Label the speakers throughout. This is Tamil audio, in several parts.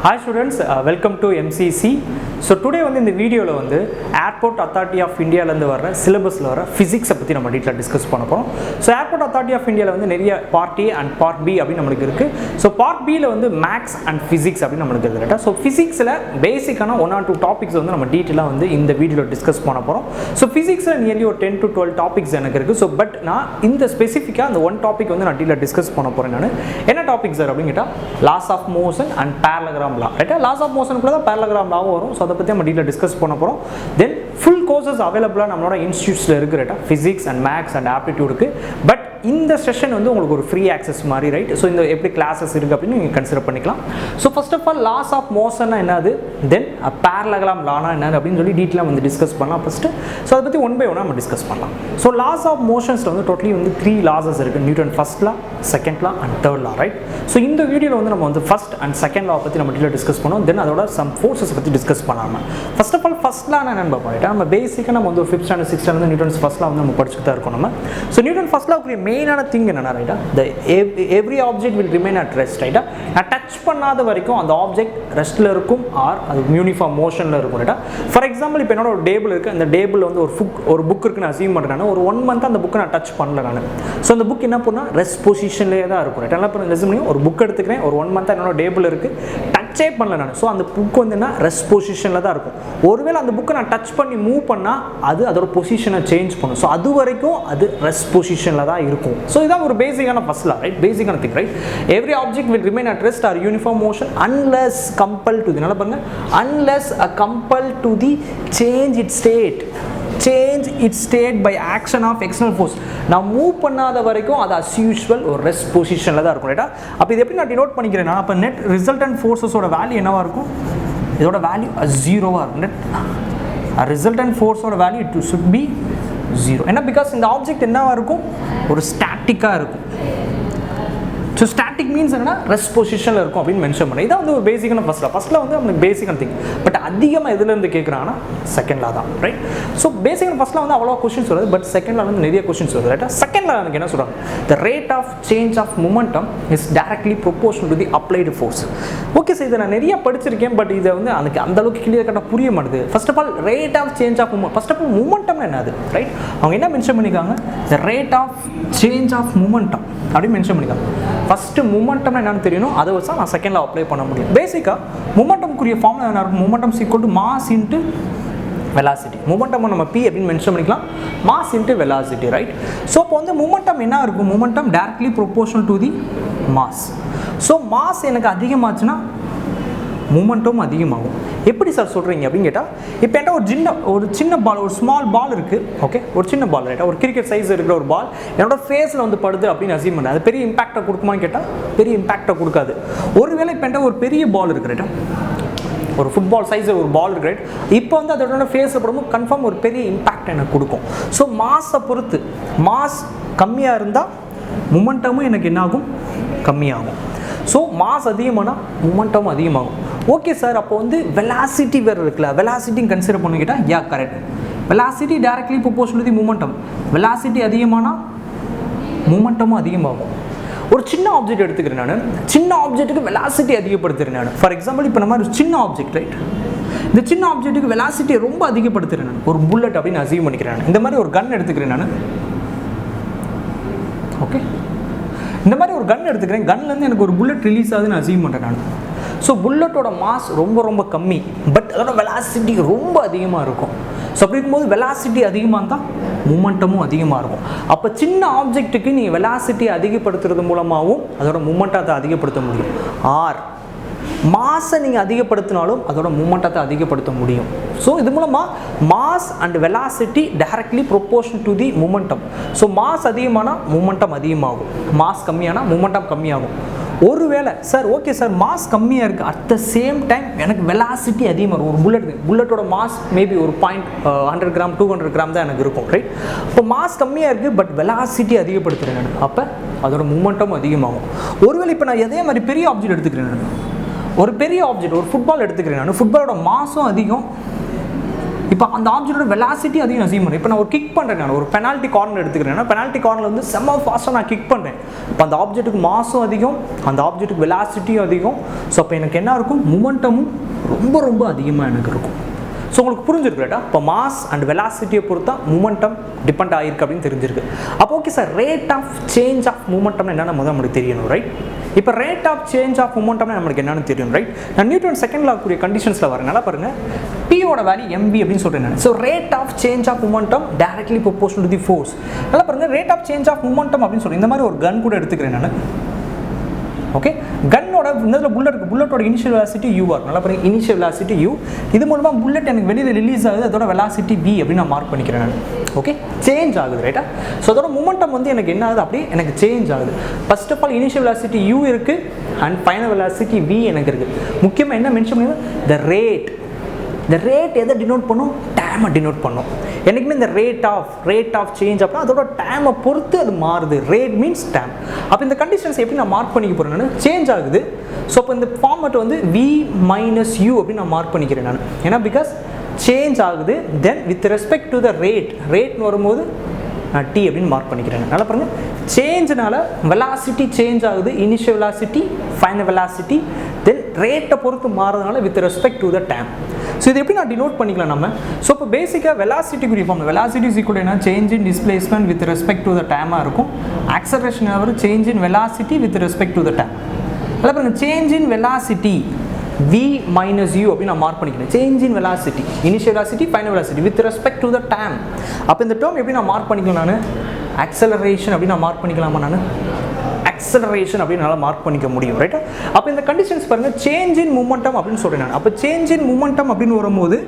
Speaker 1: Hi students, welcome to MCC. So today in the video Airport Authority of India syllabus physics discuss so Airport Authority of India part A and part B so part B maths and physics so physics basic one or two topics detail in the video discuss so physics nearly 10 to 12 topics so but in the specific one topic discuss என்ன topics laws of motion and parallelogram law right laws of motion kulla parallelogram law varum so adha pathi நம்ம டீடைலா டிஸ்கஸ் பண்ண போறோம் then full courses available நம்மளோட இன்ஸ்டிடியூட்ஸ்ல இருக்கு ரைட்டா physics and maths and aptitude க்கு பட் இந்த செஷன் உங்களுக்கு ஒரு ஃப்ரீ ஆக்சஸ் மாதிரி ரைட் சோ இந்த எப்படி கிளாसेस இருக்கு அப்படி நீங்க கன்சிடர் பண்ணிக்கலாம் so first of all laws of motion னா என்னது then parallelogram law னா என்னது அப்படினு சொல்லி டீடைலா டிஸ்கஸ் பண்ணலாம் ஃபர்ஸ்ட் சோ அத பத்தி ஒன் பை ஒன்னா நம்ம டிஸ்கஸ் பண்ணலாம் so laws of motions totally 3 laws இருக்கு Newton first law second law and third law right so இந்த வீடியோல நம்ம ஃபர்ஸ்ட் and செகண்ட் law பத்தி நம்ம டீடைலா டிஸ்கஸ் பண்ணுவோம் then அதோட some forces பத்தி டிஸ்கஸ் பண்ணலாம் first of all first law என்னன்னு பாப்போம் நம்ம பேசிக்கா நம்ம 5th standard 6th standard Newton's first லா நம்ம படிச்சிட்டு தான் இருக்கோம் நம்ம சோ நியூட்டன் ஃபர்ஸ்ட் லா க்கு மெயினான திங் என்னன்னா ரைட்டா the every object will remain at rest ரைட்டா நான் டச் பண்ணாத வரைக்கும் அந்த ஆப்ஜெக்ட் ரெஸ்ட்ல இருக்கும் ஆர் அது யூனிஃபார்ம் மோஷன்ல இருக்கும் ரைட்டா ஃபார் எக்ஸாம்பிள் இப்போ என்னோட ஒரு டேபிள் இருக்கு அந்த டேபிள் ஒரு புக் இருக்குன்னு அஸ்யூம் பண்றேன் ஒரு 1 month அந்த புக்கை நான் டச் பண்ணல நான் சோ அந்த புக் என்ன பண்ணா ரெஸ்ட் பொசிஷன்லயே தான் இருக்கும் ரைட்டா நான் லிசன் பண்ணி ஒரு புக் எடுத்துக்கிறேன் ஒரு 1 month என்னோட டேபிள் இருக்கு டச்சே பண்ணல நான் சோ அந்த புக் என்ன ரெஸ்ட் பொசிஷன்ல தான் இருக்கும் ஒருவேளை அந்த புக்கை நான் டச் பண்ணி மூவ் பண்ணா அது அதோட பொசிஷனை சேஞ்ச் பண்ணும் சோ அது வரைக்கும் அது ரெஸ்ட் பொசிஷன்ல தான் இருக்கும் சோ இதான் ஒரு பேசிக்கான ஃபர்ஸ்ட் லா ரைட் பேசிக்கான thing right every object will remain at rest or uniform motion unless compelled to நல்லா பாருங்க unless compelled to the change its state by action of external force நான் மூவ் பண்ணாத வரைக்கும் அது as usual ஒரு ரெஸ்ட் பொசிஷன்ல தான் இருக்கும் ரைட்டா அப்ப இது எப்படி நான் டினோட் பண்ணிக்கிறேன்னா அப்ப net resultant forces ஓட வேல்யூ என்னவா இருக்கும் இதோட வேல்யூ 0 ஆ இருக்கும் net resultant force ஓட வேல்யூ it should be 0 ஏன்னா because இந்த ஆப்ஜெக்ட் என்னவா இருக்கும் ஒரு ஸ்டாட்டிக்கா இருக்கும் so static means என்னன்னா ரெஸ்ட் பொசிஷன்ல இருக்கும் அப்படி மென்ஷன் பண்ணேன் இதான் ஒரு பேசிக்கான ஃபர்ஸ்ட்ல நமக்கு பேசிக்கான திங் பட் அதிகமா எதுல இருந்து கேக்குறாங்கன்னா செகண்ட் லா தான் ரைட் சோ பேசிக்கான ஃபர்ஸ்ட்ல அவ்வளவு क्वेश्चंस வருது பட் செகண்ட் லா நிறைய क्वेश्चंस வருது ரைட்டா செகண்ட் லா எனக்கு என்ன சொல்றாங்க the rate of change of momentum is directly proportional to the applied force okay sir இத நான் நிறைய படிச்சிருக்கேன் பட் இது எனக்கு அந்த அளவுக்கு கிளியர் கட்டா புரிய மாட்டேங்குது first of all rate of change of momentum first of all momentum என்னது ரைட் அவங்க என்ன மென்ஷன் பண்ணிருக்காங்க the rate of change of momentum அப்படி மென்ஷன் பண்ணிருக்காங்க ஃபர்ஸ்ட் மொமெண்டம் என்னன்னு தெரியணும் அதை வச்சா நான் செகண்ட்ல அப்ளை பண்ண முடியும் பேசிக்கா மொமெண்டம் குரிய ஃபார்முலா என்ன இருக்கும் மொமெண்டம் = மாஸ் * velocity மொமெண்டம் நம்ம p அப்படினு மென்ஷன் பண்ணிக்கலாம் மாஸ் * velocity ரைட் சோ இப்போ மொமெண்டம் என்ன இருக்கும் momentum directly proportional to the mass so mass எனக்கு அதிகமாச்சுனா மொமெண்டம் அதிகமாகும் எப்படி சார் சொல்றீங்க அப்படினு கேட்டா இப்போ என்கிட்ட ஒரு சின்ன பால் ஒரு ஸ்மால் பால் இருக்கு ஓகே ஒரு சின்ன பால் ரைட்டா ஒரு கிரிக்கெட் சைஸ் இருக்கிற ஒரு பால் என்னோட ஃபேஸ்ல படுது அப்படினு அஸ்யூம் பண்ணேன் அது பெரிய இம்பாக்ட் கொடுக்குமான்னு கேட்டா பெரிய இம்பாக்ட் கொடுக்காது ஒருவேளை இப்போ என்கிட்ட ஒரு பெரிய பால் இருக்கு ரைட்டா ஒரு ஃபுட்பால் சைஸ் ஒரு பால் இருக்கு ரைட் இப்போ அதோட ஃபேஸ்ல படும்போது கன்ஃபார்ம் ஒரு பெரிய இம்பாக்ட் எனக்கு கொடுக்கும் ஸோ மாஸை பொறுத்து மாஸ் கம்மியாக இருந்தால் மொமெண்டமும் எனக்கு என்ன ஆகும் கம்மியாகும் ஸோ மாஸ் அதிகமானா மொமெண்டம் அதிகமாகும் ஓகே சார் அப்போ வெலாசிட்டி வேறு இருக்குல்ல வெலாசிட்டி கன்சிடர் பண்ணிக்கிட்டா yeah correct velocity directly proportional to the momentum velocity அதிகமானா மொமெண்டமும் அதிகமாகும் ஒரு சின்ன ஆப்ஜெக்ட் எடுத்துக்கிறேன் நான் சின்ன ஆப்ஜெக்ட்டுக்கு வெலாசிட்டி அதிகப்படுத்துறேன் நான் ஃபார் எக்ஸாம்பிள் இப்போ நம்ம ஒரு சின்ன ஆப்ஜெக்ட் ரைட் இந்த சின்ன ஆப்ஜெக்ட்டுக்கு வெலாசிட்டியை ரொம்ப அதிகப்படுத்துறேன் நான் ஒரு புல்லட் அப்படின்னு அசீவ் பண்ணிக்கிறேன் நான் இந்த மாதிரி ஒரு கன் எடுத்துக்கிறேன் நான் ஓகே இந்த மாதிரி ஒரு கன் எடுத்துக்கிறேன் கன்லேருந்து எனக்கு ஒரு புல்லட் ரிலீஸ் ஆகுதுன்னு அசீவ் பண்ணுறேன் நான் ஸோ புல்லட்டோட மாஸ் ரொம்ப கம்மி பட் அதோட வெலாசிட்டி ரொம்ப அதிகமாக இருக்கும் ஸோ அப்படி இருக்கும்போது வெலாசிட்டி அதிகமாக இருந்தால் மொமெண்டமும் அதிகமாக இருக்கும் அப்போ சின்ன ஆப்ஜெக்ட்டுக்கு நீங்கள் வெலாசிட்டி அதிகப்படுத்துறது மூலமாகவும் அதோட மொமெண்டத்தை அதிகப்படுத்த முடியும் ஆர் மாஸை நீங்கள் அதிகப்படுத்தினாலும் அதோட மொமெண்டத்தை அதிகப்படுத்த முடியும் ஸோ இது மூலமாக mass and velocity directly proportional to the momentum so mass அதிகமானால் மொமெண்டம் அதிகமாகும் மாஸ் கம்மியானால் மொமெண்டம் கம்மியாகும் ஒருவேளை சார் ஓகே சார் மாஸ் கம்மியாக இருக்குது அட் த சேம் டைம் எனக்கு வெலாசிட்டி அதிகமாக இருக்கும் ஒரு புல்லட்டோட மாஸ் மேபி ஒரு 100 கிராம் 200 கிராம் தான் எனக்கு இருக்கும் ரைட் இப்போ மாஸ் கம்மியாக இருக்குது பட் வெலாசிட்டி அதிகப்படுத்துகிறேன் நான் அப்போ அதோட மொமெண்டம் அதிகமாகும் ஒருவேளை இப்போ நான் அதே மாதிரி பெரிய ஆப்ஜெக்ட் எடுத்துக்கிறேன் நான் ஒரு பெரிய ஆப்ஜெக்ட் ஒரு ஃபுட்பால் எடுத்துக்கிறேன் நான் ஃபுட்பாலோட மாஸும் அதிகம் இப்போ அந்த ஆப்ஜெக்டோட வெலாசிட்டி அதிகம் அசீவ் பண்ணுறேன் இப்போ நான் ஒரு கிக் பண்ணுறேன் நான் ஒரு பெனால்ட்டி கார்னர் எடுத்துக்கிறேன் பெனால்ட்டி கார்னர் செம்ம ஃபாஸ்ட்டாக நான் கிக் பண்ணுறேன் அப்போ அந்த ஆப்ஜெக்ட்டுக்கு மாஸும் அதிகம், அந்த ஆப்ஜெக்ட்டுக்கு வெலாசிட்டியும் அதிகம். ஸோ அப்போ எனக்கு என்ன இருக்கும், மொமெண்டமும் ரொம்ப ரொம்ப அதிகமாக எனக்கு இருக்கும். ஸோ உங்களுக்கு புரிஞ்சிருக்கு ரைட்டா? இப்போ மாஸ் அண்ட் வெலாசிட்டியை பொறுத்தா மூமெண்டம் டிபெண்ட் ஆகிருக்கு அப்படின்னு தெரிஞ்சிருக்கு. அப்போ okay sir, rate of change of மூமெண்டம்னு என்னென்ன முதல் நம்மளுக்கு தெரியணும், ரைட்? இப்போ ரேட் ஆஃப் சேஞ்ச் ஆஃப் மூமெண்டம்னா நம்மளுக்கு என்னென்னு தெரியும், ரைட்? நான் நியூட்டன் செகண்ட் லா கூடிய கண்டிஷன்ஸில் வரேன், நல்லா பாருங்கள். பியோட வேல்யூ mv அப்படின்னு சொல்கிறேன் நான். So rate of change of momentum directly proportional to the force. நல்லா பாருங்கள், rate of change of momentum அப்படின்னு சொல்கிறேன். இந்த மாதிரி ஒரு கன் கூட எடுத்துக்கிறேன் நான். ஓகே, கன்னோட இந்த புல்லட் இருக்குது, புல்லட்டோட இனிஷியல் வெலாசிட்டி u நல்லா பாருங்க, இனிஷியல் வெலாசிட்டி u. இது மூலமாக புல்லட் எனக்கு வெளியில் ரிலீஸ் ஆகுது, அதோட வெலாசிட்டி v அப்படின்னு நான் மார்க் பண்ணிக்கிறேன் நான். ஓகே, சேஞ்ச் ஆகுது ரைட்டா? ஸோ அதோட மூமெண்டம் வந்து எனக்கு என்ன ஆகுது, அப்படியே எனக்கு சேஞ்ச் ஆகுது. First of all initial velocity u இருக்குது அண்ட் ஃபைனல் வெலாசிட்டி v எனக்கு இருக்குது. முக்கியமாக என்ன மென்ஷன் பண்ணுவோம், த ரேட். இந்த ரேட் எதை டினோட் பண்ணும், டைமை டினோட் பண்ணும். எனக்குமே இந்த ரேட் ஆஃப் சேஞ்ச் அப்படின்னா அதோட டைமை பொறுத்து அது மாறுது. Rate means time. அப்போ இந்த கண்டிஷன்ஸ் எப்படி நான் மார்க் பண்ணிக்க போகிறேன், நான் சேஞ்ச் ஆகுது. ஸோ அப்போ இந்த ஃபார்மேட் வந்து v மைனஸ் u அப்படின்னு நான் மார்க் பண்ணிக்கிறேன் நான். ஏன்னா பிகாஸ் சேஞ்ச் ஆகுது, then with respect to the ரேட்னு வரும்போது நான் t அப்படின்னு மார்க் பண்ணிக்கிறேன். நல்லா பாருங்க, சேஞ்சுனால வெலாசிட்டி சேஞ்ச் ஆகுது, initial velocity, final velocity, then ரேட்டை பொறுத்து மாறுறதுனால with respect to the time. So இது எப்படி நான் டினோட் பண்ணிக்கலாம் நம்ம? ஸோ இப்போ பேசிக்காக வெலாசிட்டிக்குரிய ஃபார்ம், வெலாசிட்டி இஸ் ஈக்குவல் என்ன, change in displacement with respect to the டைமாக இருக்கும். ஆக்சலரேஷன் ஒரு change in velocity with respect to the time. அதில் பாருங்க, change in velocity v minus u அப்படின்னு நான் மார்க் பண்ணிக்கிறேன். Change in velocity, initial velocity, final velocity with respect to the time. அப்போ இந்த டேர்ம் எப்படி நான் மார்க் பண்ணிக்கலாம், நான் ஆக்சலரேஷன் அப்படின்னு நான் மார்க் பண்ணிக்கலாமா, நான் ஆக்சலரேஷன் அப்படின்னு நல்லா மார்க் பண்ணிக்க முடியும், ரைட்டா? அப்போ இந்த கண்டிஷன்ஸ் பாருங்க, சேஞ்ச் இன் மூமெண்டம் அப்படின்னு சொல்கிறேன் நான். அப்போ சேஞ்ச் இன் மூமெண்டம் அப்படின்னு வரும்போது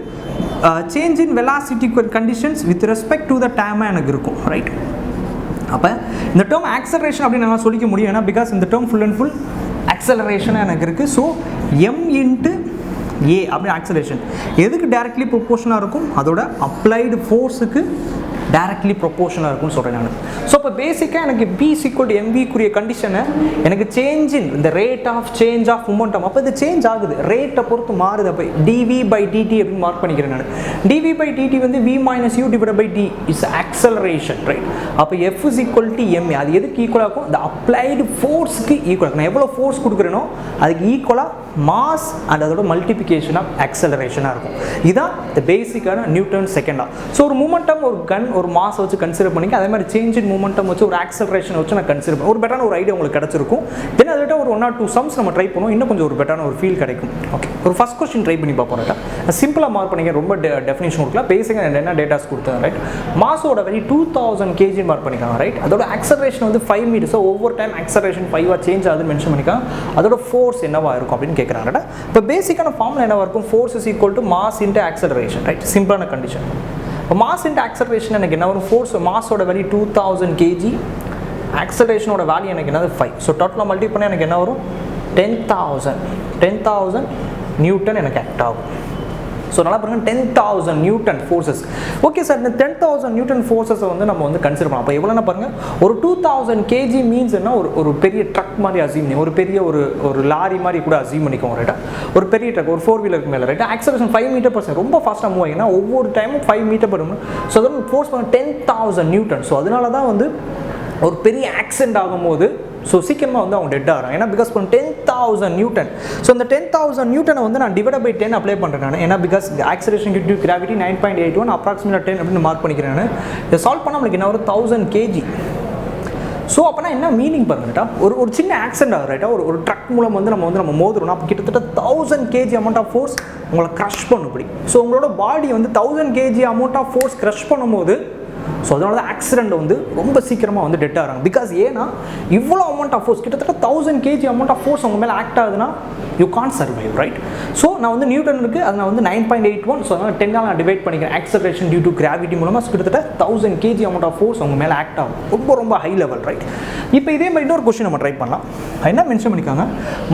Speaker 1: change in velocity conditions with respect to the டைமாக எனக்கு இருக்கும், ரைட்? அப்போ இந்த டேர்ம் ஆக்சலரேஷன் அப்படின்னு நான் சொல்லிக்க முடியும், ஏன்னா பிகாஸ் இந்த டேர்ம் ஃபுல் அண்ட் ஃபுல் ஆக்சலரேஷனாக எனக்கு இருக்குது. ஸோ m இன்ட்டு a அப்படின்னு ஆக்சலரேஷன் எதுக்கு டைரக்ட்லி ப்ரொபோர்ஷனாக இருக்கும், அதோட அப்ளைடு ஃபோர்ஸுக்கு டைரக்ட்லி ப்ரொபோர்ஷனாக இருக்கும்னு சொல்கிறேன் நான். ஸோ இப்போ பேசிக்காக எனக்கு b = mv குறிய கண்டிஷனை எனக்கு சேஞ்ச் இன் இந்த rate of change of momentum, அப்போ இது சேஞ்ச் ஆகுது, ரேட்டை பொறுத்து மாறுது. அப்போ dv/dt அப்படின்னு மார்க் பண்ணிக்கிறேன் நான். dv/dt வந்து v minus u divided by d is acceleration, right? அப்போ f = m, அது எதுக்கு ஈக்குவலாக இருக்கும், இந்த அப்ளைடு ஃபோர்ஸுக்கு ஈக்குவலாக. நான் எவ்வளோ ஃபோர்ஸ் கொடுக்குறேனோ அதுக்கு ஈக்குவலாக மாஸ் அண்ட் அதோட மல்டிபிகேஷன் ஆஃப் ஆக்சலரேஷனாக இருக்கும். இதுதான் இந்த பேசிக்கான நியூட்டன் செகண்ட் லா. ஸோ ஒரு மூமெண்டம், ஒரு கன், ஒரு மாஸ் வச்சு கன்சிடர் பண்ணிக்க, அதே மாதிரி சேஞ்ச் இன் மூமெண்டம் வச்சு ஒரு ஆக்சலரேஷன் வச்சு நான் கன்சிடர் பண்ணி ஒரு பெட்டரான ஒரு ஐடியா உங்களுக்கு கிடச்சிருக்கும். தென் அதில் ஒரு 1 or 2 சம்ஸ் நம்ம ட்ரை பண்ணுவோம், இன்னும் கொஞ்சம் ஒரு பெட்டரான ஒரு ஃபீல் கிடைக்கும். ஓகே, ஒரு ஃபர்ஸ்ட் கொஸ்டின் ட்ரை பண்ணி பார்ப்போம், ரைட்டா? சிம்பிளாக மார்க் பண்ணிக்க, ரொம்ப டெஃபினேஷன் கொடுக்கலாம். பேசிக்காக என்ன டேட்டாஸ் கொடுத்தேன், ரைட்? மாஸோட வேல்யூ 2000 kg மார்க் பண்ணிக்கலாம், ரைட்? அதோட ஆக்சலரேஷன் வந்து 5 meters. ஸோ ஒவ்வொரு டைம் ஆக்சலரேஷன் 5 சேஞ்ச் ஆகுதுன்னு மென்ஷன் பண்ணிக்கலாம். அதோட ஃபோர்ஸ் என்னவா இருக்கும் அப்படின்னு கேட்குறாங்க, ரைட்டா? இப்போ பேசிக்கான ஃபார்முலா என்னவா இருக்கும், force is equal to mass into acceleration, right? சிம்பிளான கண்டிஷன். இப்போ மாஸ் இன்ட்டு ஆக்சலரேஷன் எனக்கு என்ன வரும், ஃபோர்ஸ் மாஸோட வேல்யூ 2000 kg, ஆக்சலரேஷனோட வேல்யூ எனக்கு என்னது 5. ஸோ டோட்டலாக மல்டி பண்ணால் எனக்கு என்ன வரும், 10,000 நியூட்டன் எனக்கு ஆக்ட் ஆகும். ஸோ நல்லா பாருங்கள், 10,000 நியூட்டன் ஃபோர்ஸஸ். ஓகே சார், இந்த 10,000 நியூட்டன் ஃபோர்ஸஸை வந்து நம்ம வந்து கன்சிடர் பண்ணலாம். அப்போ எவ்வளோனா பாருங்கள், ஒரு 2000 kg மீன்ஸ் என்ன, ஒரு பெரிய ட்ரக் மாதிரி அசீவ் பண்ணி, ஒரு பெரிய ஒரு லாரி மாதிரி கூட அசீவ் பண்ணிக்கோங்க, ரைட்டா? ஒரு பெரிய ட்ரக், ஒரு 4-wheeler மேலே, ரைட்டா? ஆக்சலரேஷன் 5 meter/s, ரொம்ப ஃபாஸ்ட்டாக மூவ் ஆகிங்கன்னா ஒவ்வொரு டைமும் 5 meter/s. ஸோ அதோட ஃபோர்ஸ் பண்ண 10,000 நியூட்டன். ஸோ அதனால தான் வந்து ஒரு பெரிய ஆக்சிடென்ட் ஆகும்போது ஸோ சீக்கிரமாக வந்து அவங்க டெட் ஆகிறாங்க, ஏன்னா பிகாஸ் 10,000 நியூட்டன். ஸோ இந்த 10,000 நியூட்டனை வந்து நான் டிவைட் பை 10 அப்ளை பண்ணுறேன் நான், ஏன்னா because acceleration due gravity 9.81 approximate 10 அப்படின்னு மார்க் பண்ணிக்கிறேன் நான். இதை சால்வ் பண்ணால் நம்மளுக்கு என்ன ஒரு 1000 kg. ஸோ அப்போனா என்ன மீனிங் பாருங்கட்டா, ஒரு சின்ன ஆக்சிடென்ட் ஆகும், ரைட்டா? ஒரு ட்ரக் மூலம் வந்து நம்ம மோதுறோம்னா அப்போ கிட்டத்தட்ட 1000 kg அமௌண்ட் ஆஃப் ஃபோர்ஸ் உங்களை க்ரஷ் பண்ணும்படி. ஸோ உங்களோட பாடி வந்து 1000 kg amount of force crush பண்ணும்போது ஸோ அதனால தான் ஆக்சிடென்ட் வந்து ரொம்ப சீக்கிரமாக வந்து டெட் ஆகிறாங்க. பிகாஸ் ஏன்னா இவ்வளோ அமௌண்ட் ஆஃப் ஃபோர்ஸ், கிட்டத்தட்ட 1000 kg அமௌண்ட் ஆஃப் ஃபோர்ஸ் உங்கள் மேலே ஆக்ட் ஆகுதுன்னா you can't survive, right? So நான் வந்து நியூட்டன் இருக்குது, அது நான் வந்து 9.81. ஸோ அதனால் 10 நான் டிவைட் பண்ணிக்கிறேன். ஆக்சலரேஷன் டியூ டு கிராவிட்டி மூலமாக கிட்டத்தட்ட 1000 kg அமௌண்ட் ஆஃப் ஃபோர்ஸ் உங்கள் மேலே ஆக்ட் ஆகும். ரொம்ப ஹை லெவல், ரைட்? இப்போ இதே மாதிரி இன்னொரு கொஸ்டின் நம்ம ட்ரை பண்ணலாம். என்ன மென்ஷன் பண்ணிக்காங்க,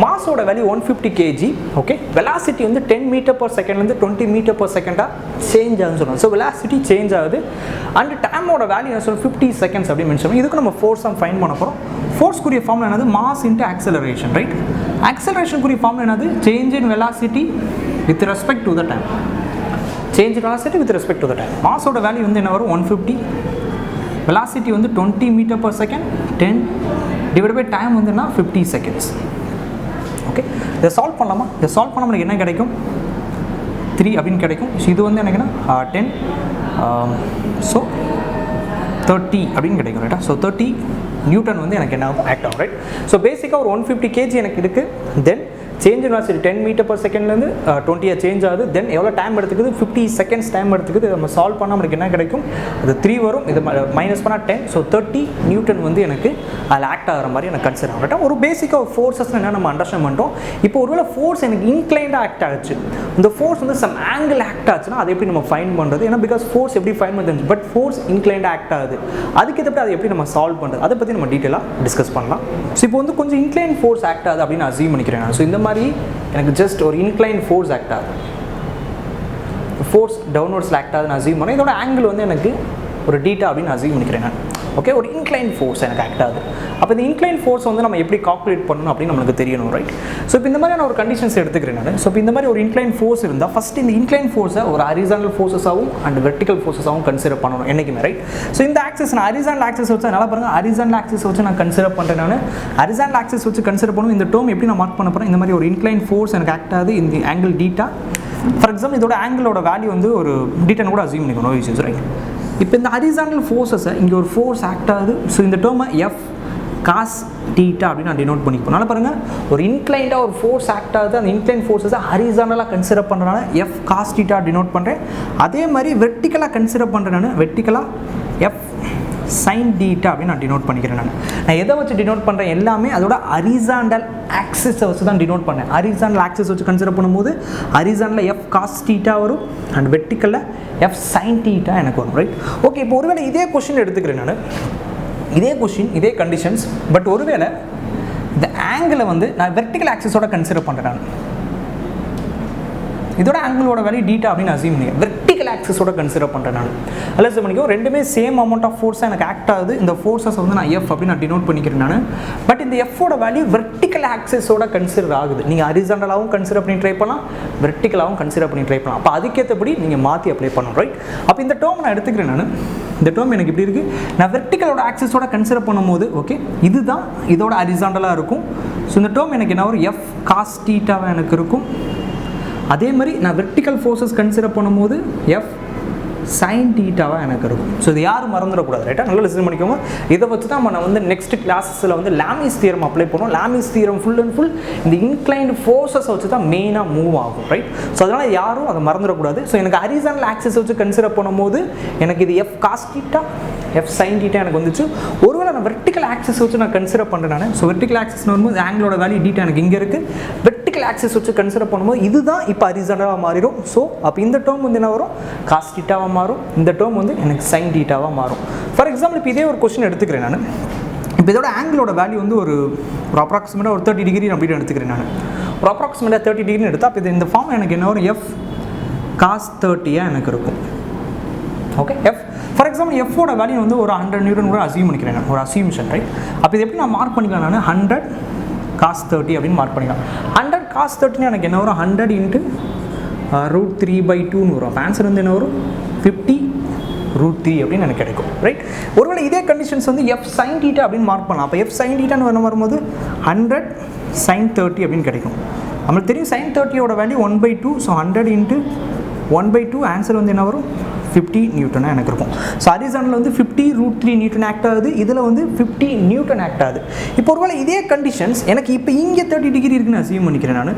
Speaker 1: மாஸோட வேல்யூ 150 kg, ஓகே? வெலாசிட்டி வந்து 10 meter/s 20 meter/s சேஞ்ச் ஆகுதுன்னு சொல்லுவாங்க. ஸோ வெலாசிட்டி சேஞ்ச் ஆகுது அண்ட் டைமோட வேல்யூ என்ன சொல்லுங்கள், 50 seconds அப்படின்னு மென்ஷன் பண்ணி இதுக்கு நம்ம ஃபோர்ஸ் ஃபைண்ட் பண்ண போகிறோம். ஃபோர்ஸ்க்குரிய ஃபார்முலா என்னது, மாஸ் இன்ட்டு ஆக்சலரேஷன், ரைட்? ஆக்சலரேஷனுக்குரிய ஃபார்முலா என்னது, change in velocity with respect to the time. Change in velocity with respect to the time. மாஸோட வேல்யூ வந்து என்ன வரும், 150. வெலாசிட்டி வந்து 20 meter/s 10 டிவைட் பை டைம் வந்துன்னா 50 செகண்ட்ஸ். ஓகே, இதை சால்வ் பண்ணலாமா? இதை சால்வ் பண்ண நம்மளுக்கு என்ன கிடைக்கும்? 3 அப்படின்னு கிடைக்கும். ஸோ இது வந்து எனக்குன்னா 10 ஸோ 30 அப்படின்னு கிடைக்கும் ரைட்டா. ஸோ 30 நியூட்டன் வந்து எனக்கு என்ன ஆகும்? ஆக்ட் ஆகும் ரைட். ஸோ பேசிக்காக ஒரு 150 kg எனக்கு இருக்குது. Then change in velocity 10 metre per செகண்ட்லேருந்து 20 சேஞ்ச் ஆகுது. தென் எவ்வளோ டைம் எடுத்துக்குது? 50 செகண்ட்ஸ் டைம் எடுத்துக்குது. நம்ம சால்வ் பண்ணால் நம்மளுக்கு என்ன கிடைக்கும்? அது 3 வரும். இது மைனஸ் பண்ணால் 10. ஸோ 30 நியூட்டன் வந்து எனக்கு அதில் ஆக்ட் ஆகிற மாதிரி எனக்கு கன்சிடர் ஆகும் ரைட்டா. ஒரு பேசிக்காக ஒரு ஃபோர்ஸஸ் என்ன நம்ம அண்டர்ஸ்டாண்ட் பண்ணிட்டோம். இப்போ ஒருவேளை ஃபோர்ஸ் எனக்கு இன்க்ளைண்டாக ஆக்ட் ஆச்சு, இந்த ஃபோர்ஸ் வந்து சம் ஆங்கிள் ஆக்ட் ஆச்சுன்னா அதை எப்படி நம்ம ஃபைண்ட் பண்ணுறது? ஏன்னா பிகாஸ் ஃபோர்ஸ் எப்படி ஃபைண்ட் பண்ணுறது, பட் ஃபோர்ஸ் இன்க்ளைண்டாக ஆக்ட் ஆகுது, அதுக்கு எப்படி அதை எப்படி நம்ம சால்வ் பண்ணுறது, அதை பற்றி நம்ம டீட்டெயிலாக டிஸ்கஸ் பண்ணலாம். ஸோ இப்போ வந்து கொஞ்சம் இன்க்ளைன் ஃபோர்ஸ் ஆக்ட் ஆகுது அப்படின்னு அசீவ் பண்ணிக்கிறேன் நான். ஸோ இந்த மாதிரி எனக்கு ஜஸ்ட் ஒரு இன்க்ளைன் ஃபோர்ஸ் ஆக்ட் ஆகுது, ஃபோர்ஸ் டவுன்வர்ட்ஸில் ஆக்ட் ஆகுதுன்னு அசீவ் பண்ணேன். இதோட ஆங்கிள் வந்து எனக்கு ஒரு டீட்டா அப்படின்னு அசீவ் பண்ணிக்கிறேன் நான். ஓகே, ஒரு இன்க்ளைன் ஃபோர்ஸ் எனக்கு ஆக்ட் ஆகுது. அப்போ இந்த இன்க்ளைன் ஃபோர்ஸ் வந்து நம்ம எப்படி கால்குலேட் பண்ணணும் அப்படின்னு நம்மளுக்கு தெரியணும் ரைட். ஸோ இப்போ இந்த மாதிரியான ஒரு கண்டிஷன்ஸ் எடுத்துக்கிறேன் நான். ஸோ இப்போ இந்த மாதிரி ஒரு இன்க்ளைன் ஃபோர்ஸ் இருந்தால் ஃபஸ்ட் இந்த இன்க்ளைன் ஃபோர்ஸை ஒரு ஹரிசாண்டல் ஃபோர்ஸஸாகவும் அண்ட் வெர்டிக்கல் ஃபோர்ஸஸாகவும் கன்சிடர் பண்ணணும் என்றைக்குமே ரைட். ஸோ இந்த ஆக்சஸ் நான் ஹரிசாண்டல் ஆக்சஸ் வச்சு நல்லா பாருங்கள், ஹரிசாண்டல் ஆக்சஸ் வச்சு நான் கன்சிடர் பண்ணுறேன் நான். ஹரிசாண்டல் ஆக்சஸ் வச்சு கன்சிடர் பண்ணும். இந்த டேர்ம் எப்படி நான் மார்க் பண்ண போகிறேன்? இந்த மாதிரி ஒரு இன்க்ளைன் ஃபோர்ஸ் எனக்கு ஆக்ட் ஆகுது, இந்த ஆங்கிள் டீட்டா. ஃபார் எக்ஸாம்பிள் இதோட ஆங்கிளோட வேல்யூ வந்து ஒரு டீட்டான்னு கூட அசீவ் பண்ணிக்கணும், நோ இஷ்யூஸ் ரைட். இப்போ இந்த ஹரிசாண்டல் ஃபோர்ஸஸை இங்கே ஒரு ஃபோர்ஸ் ஆக்ட் ஆகுது. ஸோ இந்த டேர்மை எஃப் காஸ் டீட்டா அப்படின்னு நான் டினோட் பண்ணிப்போம். நல்லா பாருங்கள், ஒரு இன்க்ளைண்டாக ஒரு ஃபோர்ஸ் ஆக்ட் ஆகுது, அந்த இன்க்ளைன் ஃபோர்ஸஸை ஹரிசாண்டலாக கன்சிடர் பண்ணுறதுனால எஃப் காஸ் டீட்டா டினோட் பண்ணுறேன். அதே மாதிரி வெர்டிக்கலாக கன்சிடர் பண்ணுறேன் நான், வெர்டிக்கலாக எஃப் சைன் டீட்டா அப்படின்னு நான் டினோட் பண்ணிக்கிறேன் நான் எதை வச்சு டினோட் பண்ணுறேன்? எல்லாமே அதோட ஹரிசாண்டல் ஆக்சிஸை வச்சு தான் டினோட் பண்ணேன். ஹரிசாண்டல் ஆக்சிஸ் வச்சு கன்சிடர் பண்ணும்போது ஹரிசாண்டலில் எஃப் காஸ் டீட்டா வரும் அண்ட் வெர்டிக்கலில் எஃப் சைன் டீட்டா எனக்கு வரும் ரைட். ஓகே, இப்போ ஒருவேளை இதே கொஸ்டின் எடுத்துக்கிறேன் நான், இதே கொஸ்டின் இதே கண்டிஷன்ஸ், பட் ஒருவேளை இந்த ஆங்கிளை வந்து நான் வெர்டிக்கல் ஆக்சிஸோட கன்சிடர் பண்ணுறேன் நான். இதோட ஆங்கிளோட வேல்யூ டீட்டா அப்படின்னு அசீவ் பண்ணி வெர்டிக்கல் ஆக்சிஸோட கன்சிடர் பண்ணுறேன் நான். அல்லது பண்ணிக்கோ ரெண்டுமே சேம் அமௌண்ட் ஆஃப் ஃபோர்ஸாக எனக்கு ஆக்ட் ஆகுது. இந்த ஃபோர்ஸஸ் வந்து நான் எஃப் அப்படின்னு நான் டினோட் பண்ணிக்கிறேன் நான். பட் இந்த எஃபோட வேல்யூ வெர்டிக்கல் ஆக்சிஸோட கன்சிடர் ஆகுது. நீங்கள் ஹரிசாண்டலாகவும் கன்சிடர் பண்ணி ட்ரை பண்ணலாம், வெர்டிக்கலாகவும் கன்சிடர் பண்ணி ட்ரை பண்ணலாம். அப்போ அதுக்கேற்றபடி நீங்கள் மாற்றி அப்ளை பண்ணணும் ரைட். அப்போ இந்த டேர்ம் நான் எடுத்துக்கிறேன் நான். இந்த டேர்ம் எனக்கு இப்படி இருக்குது, நான் வெர்டிக்கலோட ஆக்சிஸோட கன்சிடர் பண்ணும்போது ஓகே இதுதான் இதோட ஹரிசாண்டலாக இருக்கும். ஸோ இந்த டேர்ம் எனக்கு என்ன ஒரு எஃப் காஸ் டீட்டாவாக எனக்கு இருக்கும். அதே மாதிரி நான் வெர்டிக்கல் ஃபோர்ஸஸ் கன்சிடர் பண்ணும்போது எஃப் சைன் டீட்டாவாக எனக்கு இருக்கும். ஸோ இது யாரும் மறந்துடக்கூடாது ரைட்டா, நல்லா லிசன் பண்ணிக்கோங்க. இதை வச்சு தான் நம்ம வந்து நெக்ஸ்ட் கிளாஸஸில் வந்து லாமிஸ் தியரம் அப்ளை பண்ணுவோம். Lami's theorem full and full இந்த இன்க்ளைன்டு ஃபோர்ஸஸை வச்சு தான் மெயினாக மூவ் ஆகும் ரைட். ஸோ அதனால் யாரும் அதை மறந்துடக்கூடாது. ஸோ எனக்கு ஹரிசாண்டல் ஆக்சிஸ் வச்சு கன்சிடர் பண்ணும்போது எனக்கு இது F cos theta F sine theta எனக்கு வந்துச்சு. ஒருவேளை நான் வெர்டிக்கல் ஆக்சிஸ் வச்சு நான் கன்சிடர் பண்ணுறேன் நான். ஸோ வெர்டிக்கல் ஆக்சிஸ் வரும்போது ஆங்கிளோட வேல்யூ டீட்டா எனக்கு இங்கே இருக்குது. வெர்டிக்கல் ஆக்சிஸ் வச்சு கன்சிடர் பண்ணும்போது இதுதான் இப்போ ஹரிசாண்டலாக மாறிடும். ஸோ அப்போ இந்த டேர்ம் வந்து என்ன வரும்? காஸ் டீட்டாவாக மாறும். இந்த டேர்ம் வந்து எனக்கு சைன் டீட்டாவாக மாறும். ஃபார் எக்ஸாம்பிள் இப்போ இதே ஒரு கொஸ்டின் எடுத்துக்கிறேன் நான். இப்போ இதோட ஆங்கிளோட வேல்யூ வந்து ஒரு அப்ராக்சிமேட்டாக ஒரு 30 டிகிரி அப்படின்னு எடுத்துக்கிறேன் நான். ஒரு அப்ராக்சிமேட்டாக 30 டிகிரின்னு எடுத்தால் அப்போ இந்த ஃபார்ம் எனக்கு என்ன வரும்? எஃப் காஸ் 30 எனக்கு இருக்கும். ஓகே, எஃப் ஃபார் எக்ஸாம்பிள் எஃபோட வேல்யூ வந்து ஒரு 100 நியூட்டன் கூட அசீவ் பண்ணிக்கிறேன் நான், ஒரு அசீம்ஷன் ரைட். அப்போ இது எப்படி நான் மார்க் பண்ணிக்கலாம்? நான் 100 காஸ் 30 அப்படின்னு மார்க் பண்ணிக்கலாம். 100 காஸ் 30 எனக்கு என்ன வரும்? 100 இன்ட்டு √3/2ன்னு வரும். ஆன்சர் வந்து என்ன வரும்? 50√3 அப்படின்னு எனக்கு கிடைக்கும் ரைட். ஒருவேளை இதே கண்டிஷன்ஸ் வந்து எஃப் சைன் டீட்டா அப்படின்னு மார்க் பண்ணலாம். அப்போ எஃப் சைன் டீட்டான்னு வரும்போது 100 sin 30 அப்படின்னு கிடைக்கும். நம்மளுக்கு தெரியும் sin 30யோட வேல்யூ 1/2. ஸோ 100 இன்ட்டு 1/2 ஆன்சர் வந்து என்ன வரும்? 50 நியூட்டனாக எனக்கு இருக்கும். ஸோ ஹரிசாண்டல் வந்து 50√3 நியூட்டன் ஆக்ட் ஆகுது, இதில் வந்து 50 நியூட்டன் ஆக்ட் ஆகுது. இப்போ ஒருவேளை இதே கண்டிஷன்ஸ் எனக்கு இப்போ இங்கே 30 டிகிரி இருக்குன்னு அசீவ் பண்ணிக்கிறேன் நான்.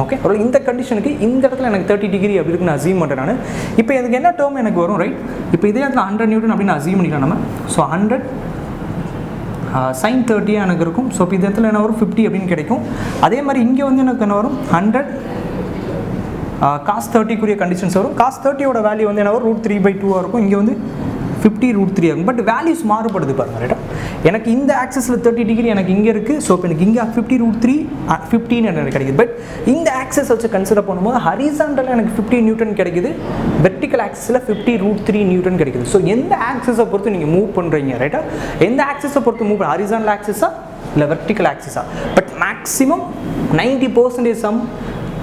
Speaker 1: ஓகே, ஒரு இந்த கண்டிஷனுக்கு இந்த இடத்துல எனக்கு 30 டிகிரி அப்படி இருக்குன்னு அசீவ் பண்ணுறேன் நான். இப்போ எனக்கு என்ன டேர்ம் எனக்கு வரும் ரைட்? இப்போ இதே இடத்துல 100 நியூட்டன் அப்படின்னு அசீவ் பண்ணிக்கலாம் நம்ம. ஸோ 100 sin 30 எனக்கு இருக்கும். ஸோ இப்போ இந்த இடத்துல என்ன வரும்? 50 அப்படின்னு கிடைக்கும். அதே மாதிரி இங்கே வந்து எனக்கு என்ன வரும்? 100 காஸ் 30க்குரிய கண்டிஷன்ஸ் வரும். காஸ் 30யோட வேல்யூ வந்து என்ன வரும்? √3/2 இருக்கும். இங்கே வந்து 50√3 ஆகும். பட் வேல்யூஸ் மாறுபடுது பாருங்கள் ரைட்டா. எனக்கு இந்த ஆக்சஸில் 30 டிகிரி எனக்கு இங்கே இருக்குது. ஸோ இப்போ எனக்கு இங்கே 50√3 15 எனக்கு கிடைக்குது. பட் இந்த ஆக்சஸ் வச்சு கன்சிடர் பண்ணும்போது ஹரிசாண்டலில் எனக்கு 50 நியூட்டன் கிடைக்குது, வெர்டிக்கல் ஆக்சஸில் 50√3 நியூட்டன் கிடைக்குது. ஸோ எந்த ஆக்சஸை பொறுத்து நீங்கள் மூவ் பண்ணுறீங்க ரைட்டா? எந்த ஆக்சஸை பொறுத்து மூவ் பண்ண, ஹரிசாண்டல் ஆக்சஸா இல்லை வெர்டிக்கல் ஆக்சஸா? பட் மேக்ஸிமம் 90% சம்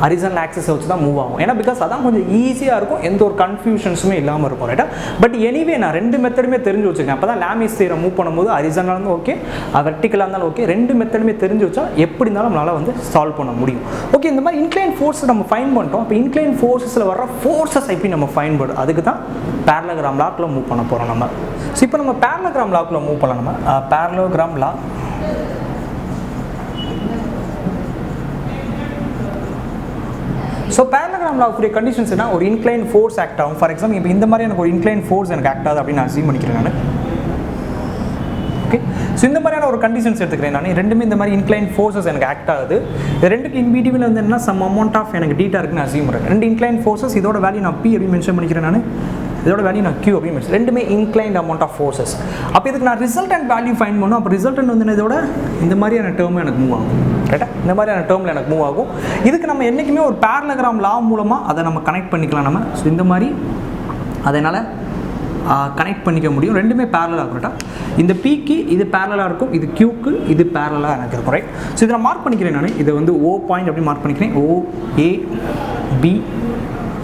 Speaker 1: ஹரிசாண்டல் ஆக்சிஸை வச்சு தான் மூவ் ஆகும். ஏன்னா பிகாஸ் அதான் கொஞ்சம் ஈஸியாக இருக்கும், எந்த ஒரு கன்ஃபியூஷன்ஸுமே இல்லாமல் இருக்கும். ரைட்டா? பட் எனிவே நான் ரெண்டு மெத்தடுமே தெரிஞ்சு வச்சுருக்கேன். அப்போ தான் லாமிஸ் தியரம் மூவ் பண்ணும்போது ஹரிசாண்டலாக இருந்தாலும் ஓகே, வெர்டிக்கலாக இருந்தாலும் ஓகே, ரெண்டு மெத்தடுமே தெரிஞ்சு வச்சா எப்படி இருந்தாலும் நம்மளால் வந்து சால்வ் பண்ண முடியும். ஓகே, இந்த மாதிரி இன்க்ளைன் ஃபோர்ஸ் நம்ம ஃபைண்ட் பண்ணிட்டோம். இப்போ இன்க்ளைன் ஃபோர்ஸஸில் வர ஃபோர்ஸஸ் எப்படி நம்ம ஃபைண்ட் பண்ணும், அதுக்கு தான் பேரலோகிராம் லாக்கில் மூவ் பண்ண போகிறோம் நம்ம. ஸோ இப்போ நம்ம பேரலோகிராம் லாக்கில் மூவ் பண்ணலாம். நம்ம பேரலோகிராம் லா ஸோ பேரலோகிராம் லாவுக்குரிய கண்டிஷன்ஸ் என்ன, ஒரு இன்க்ளைன் ஃபோர்ஸ் ஆக்ட் ஆகும். ஃபார் எக்ஸாம்பிள் இப்போ இந்த மாதிரி எனக்கு ஒரு இன்க்ளைன் ஃபோர்ஸ் எனக்கு ஆக்ட் ஆகுது அப்படின்னு நான் அசீவ் பண்ணிக்கிறேன் நான். ஓகே, ஸோ இந்த மாதிரியான ஒரு கண்டிஷன்ஸ் எடுத்துக்கிறேன் நான். ரெண்டுமே இந்த மாதிரி இன்க்ளைன் ஃபோர்ஸஸ் எனக்கு ஆக்ட் ஆகுது. இது ரெண்டுக்கு இன்பிடிவில் வந்து என்ன சம் அமௌண்ட் ஆஃப் எனக்கு டீட்டா இருக்குன்னு அசீவ் பண்ணுறேன். ரெண்டு இன்க்ளைன் ஃபோர்ஸஸ், இதோட வேல்யூ நான் P அப்படின்னு மென்ஷன் பண்ணிக்கிறேன் நான், இதோட வேல்யூ நான் Q அப்படின்னு மென்ஷன். ரெண்டுமே இன்க்ளைன்ட் அமௌண்ட் ஆஃப் ஃபோர்ஸஸ். அப்போ இதுக்கு நான் ரிசல்டன்ட் வேல்யூ ஃபைண்ட் பண்ணணும். அப்போ ரிசல்டன்ட் வந்து இதோட இந்த மாதிரியான டேர்ம் எனக்கு மூவ் ஆகும். ரைட்டா? இந்த மாதிரியான டேர்மில் எனக்கு மூவ் ஆகும். இதுக்கு நம்ம என்றைக்குமே ஒரு பேரலோகிராம் லா மூலமாக அதை நம்ம கனெக்ட் பண்ணிக்கலாம் நம்ம. ஸோ இந்த மாதிரி அதனால் கனெக்ட் பண்ணிக்க முடியும். ரெண்டுமே பேரலாக இருக்கும். ரைட்டா? இந்த Pக்கு இது பேரலாக இருக்கும், இது Qக்கு இது பேரலாக எனக்கு இருக்கும். ரைட்? ஸோ இதை நான் மார்க் பண்ணிக்கிறேன் நான். இது வந்து O பாயிண்ட் அப்படி மார்க் பண்ணிக்கிறேன். OAB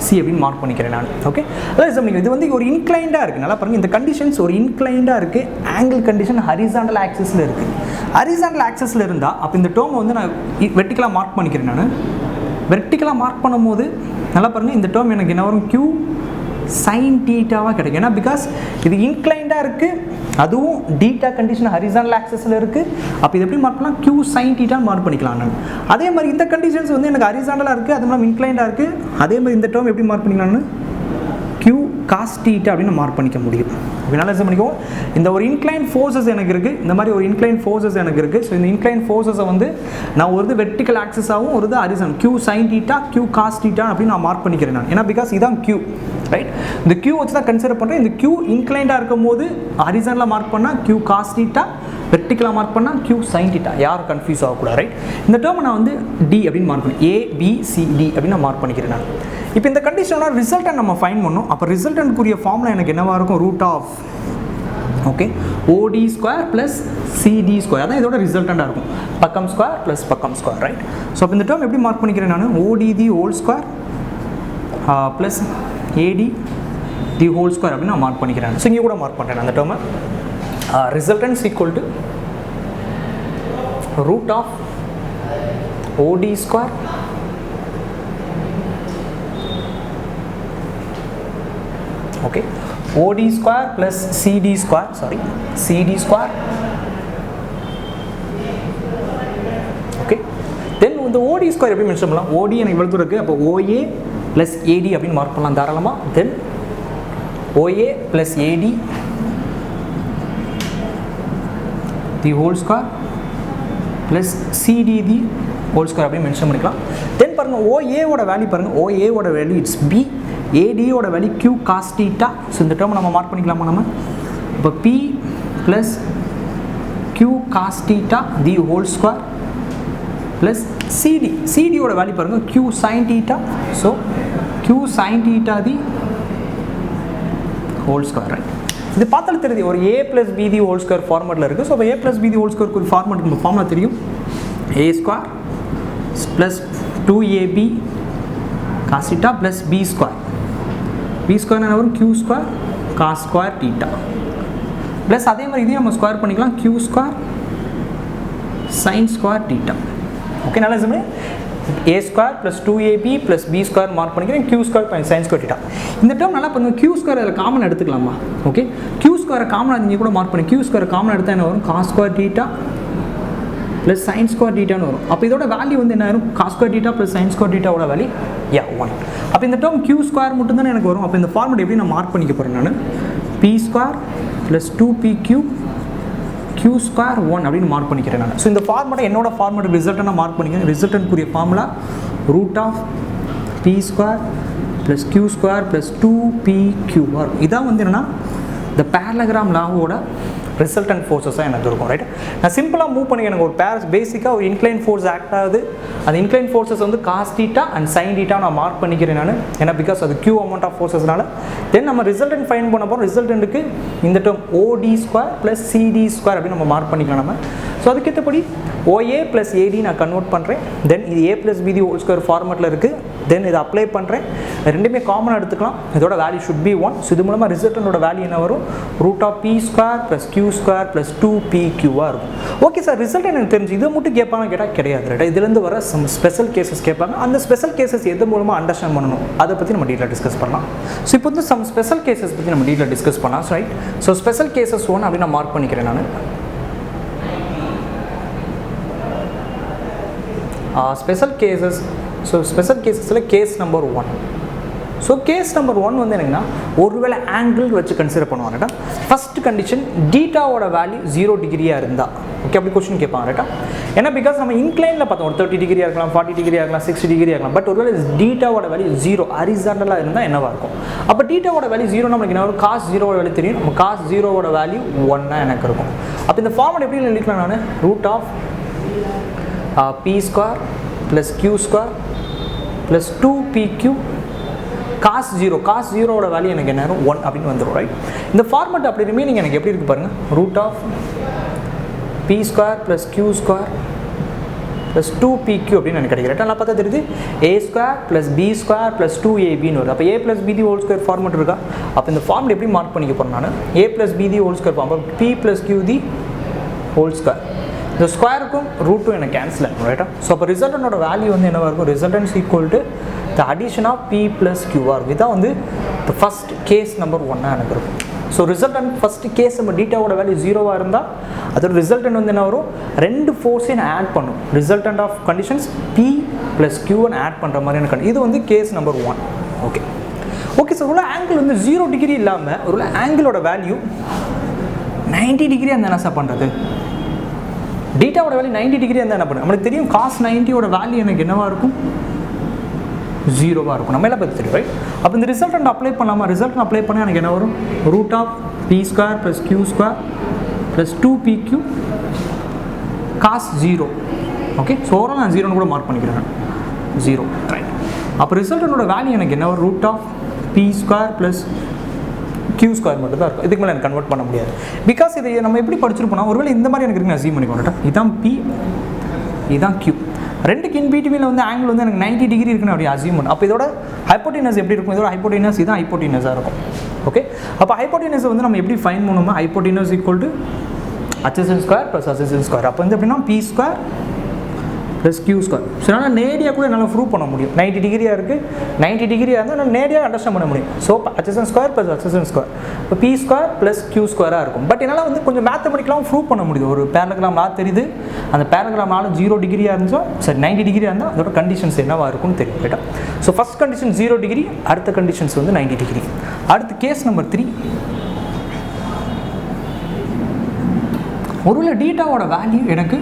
Speaker 1: C அப்படின்னு மார்க் பண்ணிக்கிறேன் நான். ஓகே, அதான் இது வந்து ஒரு இன்க்ளைண்டாக இருக்குது. நல்லா பாருங்கள், இந்த கண்டிஷன்ஸ் ஒரு இன்க்ளைண்டாக இருக்குது. ஆங்கிள் கண்டிஷன் ஹரிசாண்டல் ஆக்சிஸில் இருக்குது. ஹரிசாண்டல் ஆக்சிஸில் இருந்தால் அப்போ இந்த டேர்ம் வந்து நான் வெர்டிக்கலாக மார்க் பண்ணிக்கிறேன் நான். வெர்டிக்கலாக மார்க் பண்ணும்போது நல்லா பாருங்கள், இந்த டேர்ம் எனக்கு என்ன வரும், Q sin தீட்டாவாக கிடைக்கும். ஏன்னா பிகாஸ் இது இன்க்ளைண்டாக இருக்குது, அதுவும் டீட்டா கண்டிஷன் ஹரிசாண்டல் ஆக்சிஸில் இருக்குது. அப்போ இது எப்படி மார்க் பண்ணலாம், Q sin தீட்டா மார்க் பண்ணிக்கலாம் நான். அதே மாதிரி இந்த கண்டிஷன்ஸ் வந்து எனக்கு ஹரிசாண்டலாக இருக்குது, அது மாதிரி இன்க்ளைண்டாக இருக்குது. அதே மாதிரி இந்த டேர்ம் எப்படி மார்க் பண்ணிக்கலாம்னு Q cos தீட்டா அப்படின்னு மார்க் பண்ணிக்க முடியும். இதனால என்ன பண்ணிக்குவோம், இந்த ஒரு இன்க்ளைன் ஃபோர்ஸஸ் எனக்கு இருக்குது, இந்த மாதிரி ஒரு இன்க்ளைன் ஃபோர்ஸஸ் எனக்கு இருக்குது. ஸோ இந்த இன்க்ளைன் ஃபோர்ஸஸை வந்து நான் ஒரு வெர்டிக்கல் ஆக்சிஸாகவும் ஒரு horizontal Q sin theta Q cos theta அப்படின்னு நான் மார்க் பண்ணிக்கிறேன் நான். ஏன்னா பிகாஸ் இதான் Q. ரைட்? இந்த Q வச்சு தான் கன்சிடர் பண்ணுறேன். இந்த Q இன்க்ளைண்டாக இருக்கும் போது ஹரிசாண்டலாக மார்க் பண்ணால் Q cos தீட்டா, வெர்டிக்கலாக மார்க் பண்ணால் Q sin தீட்டா. யாரும் கன்ஃபியூஸ் ஆகக்கூடாது. ரைட்? இந்த டேர்மை நான் வந்து D அப்படின்னு மார்க் பண்ணேன். ABCD அப்படின்னு நான் மார்க் பண்ணிக்கிறேன் நான். இப்போ இந்த கண்டிஷனோட ரிசல்ட்டை நம்ம ஃபைண்ட் பண்ணோம். அப்போ ரிசல்ட்டன்ட்குரிய ஃபார்முலா எனக்கு என்னவாக இருக்கும், root of okay OD square plus CD square. அதான் இதோட ரிசல்ட்டண்டாக இருக்கும், பக்கம் ஸ்கொயர் ப்ளஸ் பக்கம் ஸ்கொயர். ரைட்? ஸோ அப்போ இந்த டேர்ம் எப்படி மார்க் பண்ணிக்கிறேன் நான், OD the whole square plus AD the whole square அப்படின்னு நான் மார்க் பண்ணிக்கிறேன். ஸோ இங்கே கூட மார்க் பண்ணுறேன் அந்த டேர்மை. Resultants equal to root of OD square okay OD square plus CD square, sorry CD square. okay then இந்த OD square எப்படி மென்ஷன் பண்ணலாம், OD எனக்கு இவ்வளவு தூரம் இருக்கு, அப்போ OA plus AD அப்படின்னு மார்க் பண்ணலாம் தாராளமா. then OA plus AD the whole square plus CD the whole square அப்படின்னு மென்ஷன் பண்ணிக்கலாம். then பாருங்க OA ஓட வேல்யூ பாருங்க, OA ஓட வேல்யூ இட்ஸ் B, AD ஓட value Q cos theta. So இந்த டேர்ம் நம்ம மார்க் பண்ணிக்கலாமா நம்ம. இப்போ P plus Q cos theta the whole square plus CD ஓட வேல்யூ பாருங்கள் Q sin theta. So Q sin theta the whole square. Right? இது பார்த்தாலும் தெரியுது ஒரு A plus B the whole square ஃபார்மெட்டில் இருக்குது. ஸோ இப்போ A plus B the whole ஸ்கொயருக்கு ஒரு ஃபார்மெட் நம்ம ஃபார்முலா தெரியும், A square plus 2AB cos theta ப்ளஸ் B ஸ்கொயர். B ஸ்கொயர் என்ன வரும், Q square cos square theta plus அதே மாதிரி இதையும் நம்ம ஸ்கொயர் பண்ணிக்கலாம், Q square sin square theta. Okay, நல்லா சொல்லுங்க. A square plus 2AB plus B square mark பண்ணிக்கிறேன், Q square sin square theta. இந்த டேர்ம் நல்லா பண்ணுங்க, Q ஸ்கொயர் அதில் காமன் எடுத்துக்கலாமா. ஓகே, Q ஸ்கொயரை காமன் நீங்கள் கூட மார்க் பண்ணி, Q ஸ்கொயர் காமன் எடுத்தால் என்ன வரும், cos square theta plus sin square தீட்டான்னு வரும். அப்போ இதோட வேல்யூ வந்து என்ன ஆயிரும், cos square theta plus sin square தீட்டாவோட வேல்யூ 1. அப்போ இந்த டேர்ம் Q ஸ்கொயர் மட்டும் தானே எனக்கு வரும். அப்போ இந்த ஃபார்மெட் எப்படி நான் மார்க் பண்ணிக்க போகிறேன் நான், P square plus 2PQ Q square 1 அப்படின்னு மார்க் பண்ணிக்கிறேன் நான். ஸோ இந்த ஃபார்மெட்டை என்னோட ஃபார்மெட் ரிசல்ட்டை நான் மார்க் பண்ணிக்கிறேன். ரிசல்ட்டன்ட்குரிய formula root of P square plus Q square plus 2PQ. இதான் வந்து என்னென்னா இந்த பேரலோகிராம் லாவோட ரிசல்டன்ட் ஃபோர்ஸஸாக எனக்கு இருக்கும். ரைட்? நான் சிம்பிளாக மூவ் பண்ணி எனக்கு ஒரு பேசிக்காக ஒரு இன்க்ளைன் ஃபோர்ஸ் ஆக்ட் ஆகுது. அந்த இன்க்ளைன் ஃபோர்ஸஸ் வந்து cos theta and sine theta நான் மார்க் பண்ணிக்கிறேன் நான். ஏன்னா பிகாஸ் அது Q அமௌண்ட் ஆஃப் ஃபோர்ஸஸ்னால. தென் நம்ம ரிசல்டன்ட் ஃபைண்ட் பண்ண போகிறோம். ரிசல்டன்ட்டுக்கு இந்த term OD square plus CD square அப்படின்னு நம்ம மார்க் பண்ணிக்கலாம் நம்ம. ஸோ அதுக்கேற்றபடி OA + AD நான் கன்வெர்ட் பண்ணுறேன். தென் இது A + BD ஹோல் ஸ்கொயர் ஃபார்மெட்டில் இருக்குது. தென் இதை அப்ளை பண்ணுறேன். ரெண்டுமே காமனாக எடுத்துக்கலாம். இதோட வேல்யூ ஷுட் பி 1. ஸோ இது மூலமாக ரிசல்டனோட வேல்யூ என்ன வரும்? √P² + Q² + 2PQவாக இருக்கும். ஓகே சார், ரிசல்ட் எனக்கு தெரிஞ்சு இதை மட்டும் கேட்பாங்க கேட்டால் கிடையாது. ரைட்டா, இதுலேருந்து வர சம் ஸ்பெஷல் கேசஸ் கேட்பாங்க. அந்த ஸ்பெஷல் கேசஸ் எது மூலமாக அண்டர்ஸ்டாண்ட் பண்ணணும் அதை பற்றி நம்ம டீட்டெயில் டிஸ்கஸ் பண்ணலாம். ஸோ இப்போ வந்து சம் ஸ்பெஷல் கேசஸ் பற்றி நம்ம டீட்டெயில் டிஸ்கஸ் பண்ணலாம். ரைட், ஸோ ஸ்பெஷல் கேசஸ் 1 அப்படின்னு நான் மார்க் பண்ணிக்கிறேன். நான் ஸ்பெஷல் கேசஸ், ஸோ ஸ்பெஷல் கேசஸில் case number 1. So case number 1 வந்து என்னங்கன்னா, ஒருவேளை ஆங்கிள் வச்சு கன்சிடர் பண்ணுவாங்க. ஃபர்ஸ்ட் கண்டிஷன் டீட்டாவோட வேல்யூ 0 டிகிரியாக இருந்தால், ஓகே, அப்படி கொஸ்டின் கேட்பாங்க. ரைட்டா, ஏன்னா பிகாஸ் நம்ம இன்க்ளைனில் பார்த்தோம், ஒரு 30 டிகிரியாக இருக்கலாம், 40 டிகிரியாக இருக்கலாம், 60 டிகிரியாக இருக்கலாம். பட் ஒருவேளை டீட்டாவோட வேல்யூ 0 ஹரிசாண்டலாக இருந்தால் என்னவாக இருக்கும்? அப்போ டீட்டாவோட வேல்யூ 0 நம்மளுக்கு என்ன வரும்? cos 0 வேல்யூ தெரியும். நம்ம cos 0 வேல்யூ 1 எனக்கு இருக்கும். அப்போ இந்த ஃபார்மெட் எப்படி எழுதிக்கலாம்? நான் √P² + Q² + 2PQ cos 0. cos 0 value எனக்கு என்ன வரும்? 1 அப்படின்னு வந்துடும். ரைட், இந்த ஃபார்மெட் அப்படி ரிமைனிங் எனக்கு எப்படி இருக்குது பாருங்கள். √P² + Q² + 2PQ அப்படின்னு எனக்கு கிடைக்கும். ரைட்டா, நான் பார்த்தா தெரியுது A² + B² + 2AB வருது. அப்போ A + BD whole square format இருக்கா? அப்போ இந்த ஃபார்மெட் எப்படி மார்க் பண்ணிக்க போகிறேன்? நான் A + BD whole square form, P + QD whole square. இந்த ஸ்கொயருக்கும் ரூட்டும் எனக்கு கேன்சல் ஆகும். ரைட்டா, ஸோ அப்போ ரிசல்டனோட வேல்யூ வந்து என்னவாக இருக்கும்? Resultants equal to the addition of P + QR. இதுதான் வந்து த ஃபஸ்ட் கேஸ் நம்பர் 1 எனக்கு இருக்கும். ஸோ ரிசல்டன் ஃபஸ்ட் கேஸ் நம்ம டீட்டாவோட வேல்யூ 0வாக இருந்தால் அதோட ரிசல்டன் வந்து என்ன வரும்? ரெண்டு ஃபோர்ஸையும் நான் ஆட் பண்ணும். Resultant of conditions P + Q add பண்ணுற மாதிரியான கண்டிஷன். இது வந்து case number 1. Okay okay sir, ஒரு ஆங்கிள் வந்து 0 டிகிரி இல்லாமல் ஒரு ஆங்கிளோட வேல்யூ 90 டிகிரி அந்த என்ன சார் பண்ணுறது? டீட்டாவோட வேல்யூ 90 டிகிரி இருந்தால் என்ன பண்ணும்? நம்மளுக்கு தெரியும் cos 90 வேல்யூ எனக்கு என்னவாக இருக்கும்? 0வாக இருக்கும். நம்ம எல்லாம் பற்றி தெரியும். ரைட், அப்போ இந்த ரிசல்ட் அப்ளை பண்ணலாமா? ரிசல்ட் அப்ளை பண்ணால் எனக்கு என்ன வரும்? √P² + Q² + 2PQ cos 0. Okay, so overall நான் 0ன்னு கூட மார்க் பண்ணிக்கிறேன். 0. ரைட், அப்போ ரிசல்டனோட வேல்யூ எனக்கு என்ன வரும்? √P² + Q² மட்டும் தான் இருக்கும். இதுக்கு மேலே எனக்கு கன்வெர்ட் பண்ண முடியாது. பிகாஸ் இதை நம்ம எப்படி படிச்சிருப்போம்னா, ஒருவேளை இந்த மாதிரி எனக்கு அசீவ் பண்ணிக்கோங்க. இதான் P, இதுதான் Q. ரெண்டுக்கு இன் பிட்வீனில் வந்து ஆங்கிள் வந்து எனக்கு 90 டிகிரி இருக்குன்னு அப்படி அசீவ் பண்ணும். அப்போ இதோட ஹைப்போட்டினஸ் எப்படி இருக்கும்? இதோட ஹைப்போட்டினஸ் இதான் ஹைப்போட்டினஸாக இருக்கும். ஓகே, அப்போ ஹைப்போட்டினஸ் வந்து நம்ம எப்படி ஃபைன் பண்ணுவோம்னா, hypotenuse equal to adjacent square + adjacent square. அப்போ வந்து எப்படின்னா P² + Q². ஸோ என்னால் நேரடியாக கூட என்னால் ப்ரூவ் பண்ண முடியும். 90 டிகிரியாக இருக்குது, 90 டிகிரியாக இருந்தால் நான் நேரடியாக அண்டர்ஸ்டாண்ட் பண்ண முடியும். So adjacent square + adjacent square, இப்போ P² + Q² இருக்கும். பட் என்னால் வந்து கொஞ்சம் மேத்தமெட்டிக்கலாகவும் ப்ரூவ் பண்ண முடியுது. ஒரு பேரகிராம் நான் தெரியுது, அந்த பேரகிராம்னால 0 டிகிரியாக இருந்துச்சோ சரி 90 டிகிரியாக இருந்தால் அதோட கண்டிஷன்ஸ் என்னவாக இருக்கும்னு தெரியும். ரைட்டா, ஸோ ஃபஸ்ட் கண்டிஷன் 0 டிகிரி, அடுத்த கண்டிஷன்ஸ் வந்து 90 டிகிரி. அடுத்து கேஸ் நம்பர் 3. ஒருவேளை டீட்டாவோட வேல்யூ எனக்கு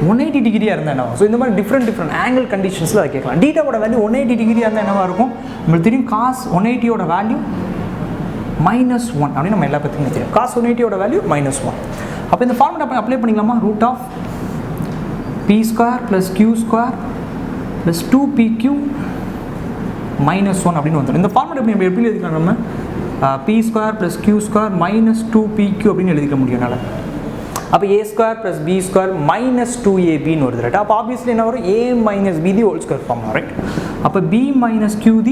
Speaker 1: 180 டிகிரியாக இருந்தால் என்ன? ஸோ இந்த மாதிரி டிஃப்ரெண்ட் ஆங்கிள் கண்டிஷன்ஸில் அதை கேட்கலாம். டீட்டாவோட வேல்யூ 180 டிகிரியாக இருந்தால் என்னவாக இருக்கும்? நம்மளுக்கு தெரியும் cos 180 வேல்யூ -1 அப்படின்னு நம்ம எல்லா பற்றியும் தெரியும். cos 180 value -1. அப்போ இந்த ஃபார்முலா அப்ளை பண்ணிக்கலாமா? √P² + Q² + 2PQ -1 அப்படின்னு வந்துடும். இந்த ஃபார்முலா எப்படி எழுதிக்கலாம்? நம்ம P² + Q² - 2PQ அப்படின்னு எழுதிக்க முடியும் என்னால். அப்போ A² + B² - 2AB வருது. ரைட், அப்போ ஆப்வியஸ்லி என்ன வரும்? A - BD whole square form. Right, அப்போ B - QD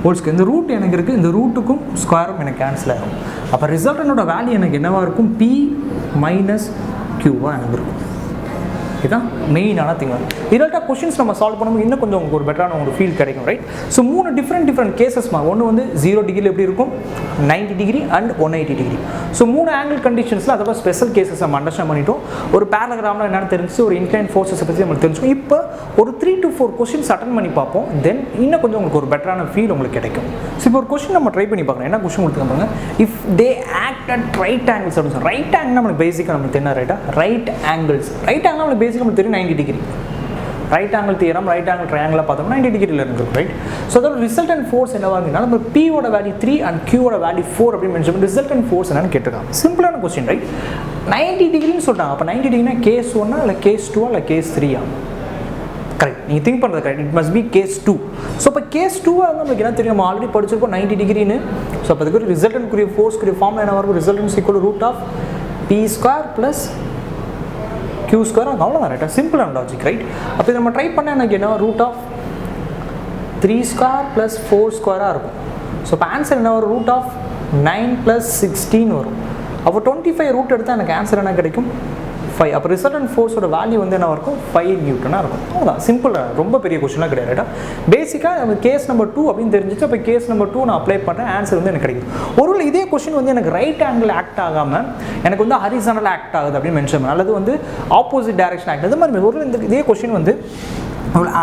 Speaker 1: ஹோல் ஸ்கொயர். இந்த ரூட் எனக்கு இருக்குது, இந்த ரூட்டுக்கும் ஸ்கொயரும் எனக்கு கேன்சல் ஆகும். அப்போ ரிசல்டனோட வேல்யூ எனக்கு என்னவாக இருக்கும்? P - Qவாக எனக்கு இருக்கும். இதுதான் மெயினான திங். இதனால கொஸ்டின்ஸ் நம்ம சால்வ் பண்ணும்போது இன்னும் கொஞ்சம் உங்களுக்கு ஒரு பெட்டரான ஒரு ஃபீல் கிடைக்கும். ரைட், ஸோ 3 டிஃப்ரெண்ட் கேசஸ்மா. ஒன்று வந்து 0 டிகிரியில் எப்படி இருக்கும், 90 degree and 180 degree. So 3 angle கண்டிஷன்ஸில் அதோட ஸ்பெஷல் கேசஸ் நம்ம அண்டர்ஸ்டாண்ட் பண்ணிட்டோம். ஒரு பேரகிராமில் என்னென்னு தெரிஞ்சு, ஒரு இன்க்ளைன் ஃபோர்ஸஸை பற்றி நம்மளுக்கு தெரிஞ்சுக்கும். இப்போ ஒரு 3 to 4 கொஸ்டின்ஸ் அட்டன் பண்ணி பார்ப்போம். தென் இன்னும் கொஞ்சம் உங்களுக்கு ஒரு பெட்டரான ஃபீல் உங்களுக்கு கிடைக்கும். ஸோ இப்போ ஒரு கொஸ்டின் நம்ம ட்ரை பண்ணி பார்க்கலாம். என்ன கொஸ்டின் கொடுத்துருக்காங்க? If they act at right angles அப்படின்னு சொல்லி. ரைட் ஆங்கிள் நம்மளுக்கு பேசிக்காக நம்மளுக்கு என்ன? ரைட்டா, ரைட் ஆங்கிள்ஸ். ரைட் ஆங்கிள் நம்மளுக்கு பேசிக்காக நம்மளுக்கு தெரியும் 90 degree. Right angle theorem, right angle ட்ரையாங்கிளாக பார்த்தோம்னா 90 டிகிரியில் இருக்குது. ரைட், ஸோ அதோட ரிசல்டன்ட் ஃபோர்ஸ் என்னவாக இருக்குன்னா, நம்ம P-ஓட வேல்யூ 3 அண்ட் Q-ஓட வேல்யூ 4 அப்படின்னு மென்ஷன் பண்ணி ரிசல்டன்ட் ஃபோர்ஸ் என்னன்னு கேட்டிருக்காங்க. சிம்பிளான கொஸ்டின். ரைட், 90 டிகிரின்னு சொல்லிட்டாங்க. அப்போ 90 டிகிரினா கேஸ் 1 இல்லை கேஸ் 2 இல்லை கேஸ் 3? கரெக்ட், நீங்கள் திங்க் பண்ணுறது correct. It must be case 2. So இப்போ கேஸ் 2 நம்மளுக்கு என்ன தெரியும்? நம்ம ஆல்ரெடி படிச்சிருக்கோம் 90 டிகிரின்னு. ஸோ அப்போ அதுக்கு ரிசல்டன்ட்குரிய ஃபோர்ஸ்க்குரிய ஃபார்ம் என்ன வரும்? Resultants equal √P P square plus Q square, அவ்வளோதான் ரைட்டா, சிம்பிளான லாஜிக் ரைட். அப்போ இதை நம்ம ட்ரை பண்ண எனக்கு என்ன ரூட் ஆஃப் 3 ஸ்கொயர் ப்ளஸ் 4 ஸ்கொயராக இருக்கும். ஸோ இப்போ ஆன்சர் என்ன வரும், ரூட் ஆஃப் 9 + 16 வரும். அப்போ 25 ரூட் எடுத்தால் எனக்கு ஆன்சர் என்ன கிடைக்கும், 5. அப்போ ரிசல்டன்ட் ஃபோர்ஸோட வேல்யூ வந்து என்ன இருக்கும், 5 நியூட்டனாக இருக்கும். அவ்வளோதான், சிம்பிள், ரொம்ப பெரிய கொஸ்டின்லாம் கிடையாது ரைட்டா. பேசிக்காக நம்ம கேஸ் நம்பர் 2 அப்படின்னு தெரிஞ்சிச்சு. அப்போ கேஸ் நம்பர் 2 நான் அப்ளை பண்ணுறேன், ஆன்சர் வந்து எனக்கு கிடைக்கும். ஒருவேளை இதே கொஸ்டின் வந்து எனக்கு ரைட் ஆங்கிள் ஆக்ட் ஆகாமல் எனக்கு வந்து ஹரிசாண்டல் ஆக்ட் ஆகுது அப்படின்னு மென்ஷன் பண்ண, அல்லது வந்து ஆப்போசிட் டைரக்ஷன் ஆக்ட், அது மாதிரி ஒரு இதே கொஸ்டின் வந்து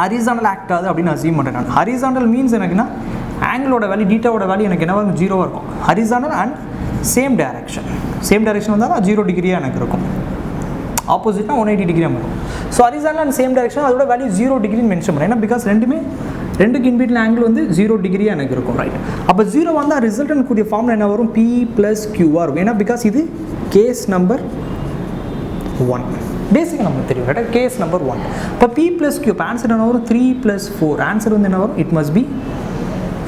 Speaker 1: ஹரிசாண்டல் ஆக்ட் ஆகுது அப்படின்னு அசீவ் பண்ணுறேன் நான். ஹரிசாண்டல் மீன்ஸ் எனக்குன்னா ஆங்கிளோட வேல்யூ, டீட்டாவோட வேல்யூ எனக்கு என்ன வரும், 0 இருக்கும். ஹரிசாண்டல் அண்ட் சேம் டைரக்ஷன் வந்தால் 0 டிகிரியாக எனக்கு இருக்கும். ஆப்போசிட்னா 180 டிகிரி வரும். So horizontal and same direction, அதோட வேல்யூ 0 டிகிரின்னு மென்ஷன் பண்ணேன். ஏன்னா பிகாஸ் ரெண்டுக்கு இன்பிட்வீன் ஆங்கிள் வந்து 0 டிகிரியாக எனக்கு இருக்கும் ரைட். அப்போ 0 வந்தால் ரிசல்டன்ட் கூடிய ஃபார்மில் என்ன வரும், P + Qவாக இருக்கும். ஏன்னா பிகாஸ் இது கேஸ் நம்பர் 1, பேசிக்காக நமக்கு தெரியும் ரைட்டா, கேஸ் நம்பர் 1. இப்போ P + Q, இப்போ ஆன்சர் என்ன வரும், 3 + 4, ஆன்சர் வந்து என்ன வரும், இட் மஸ்ட் பி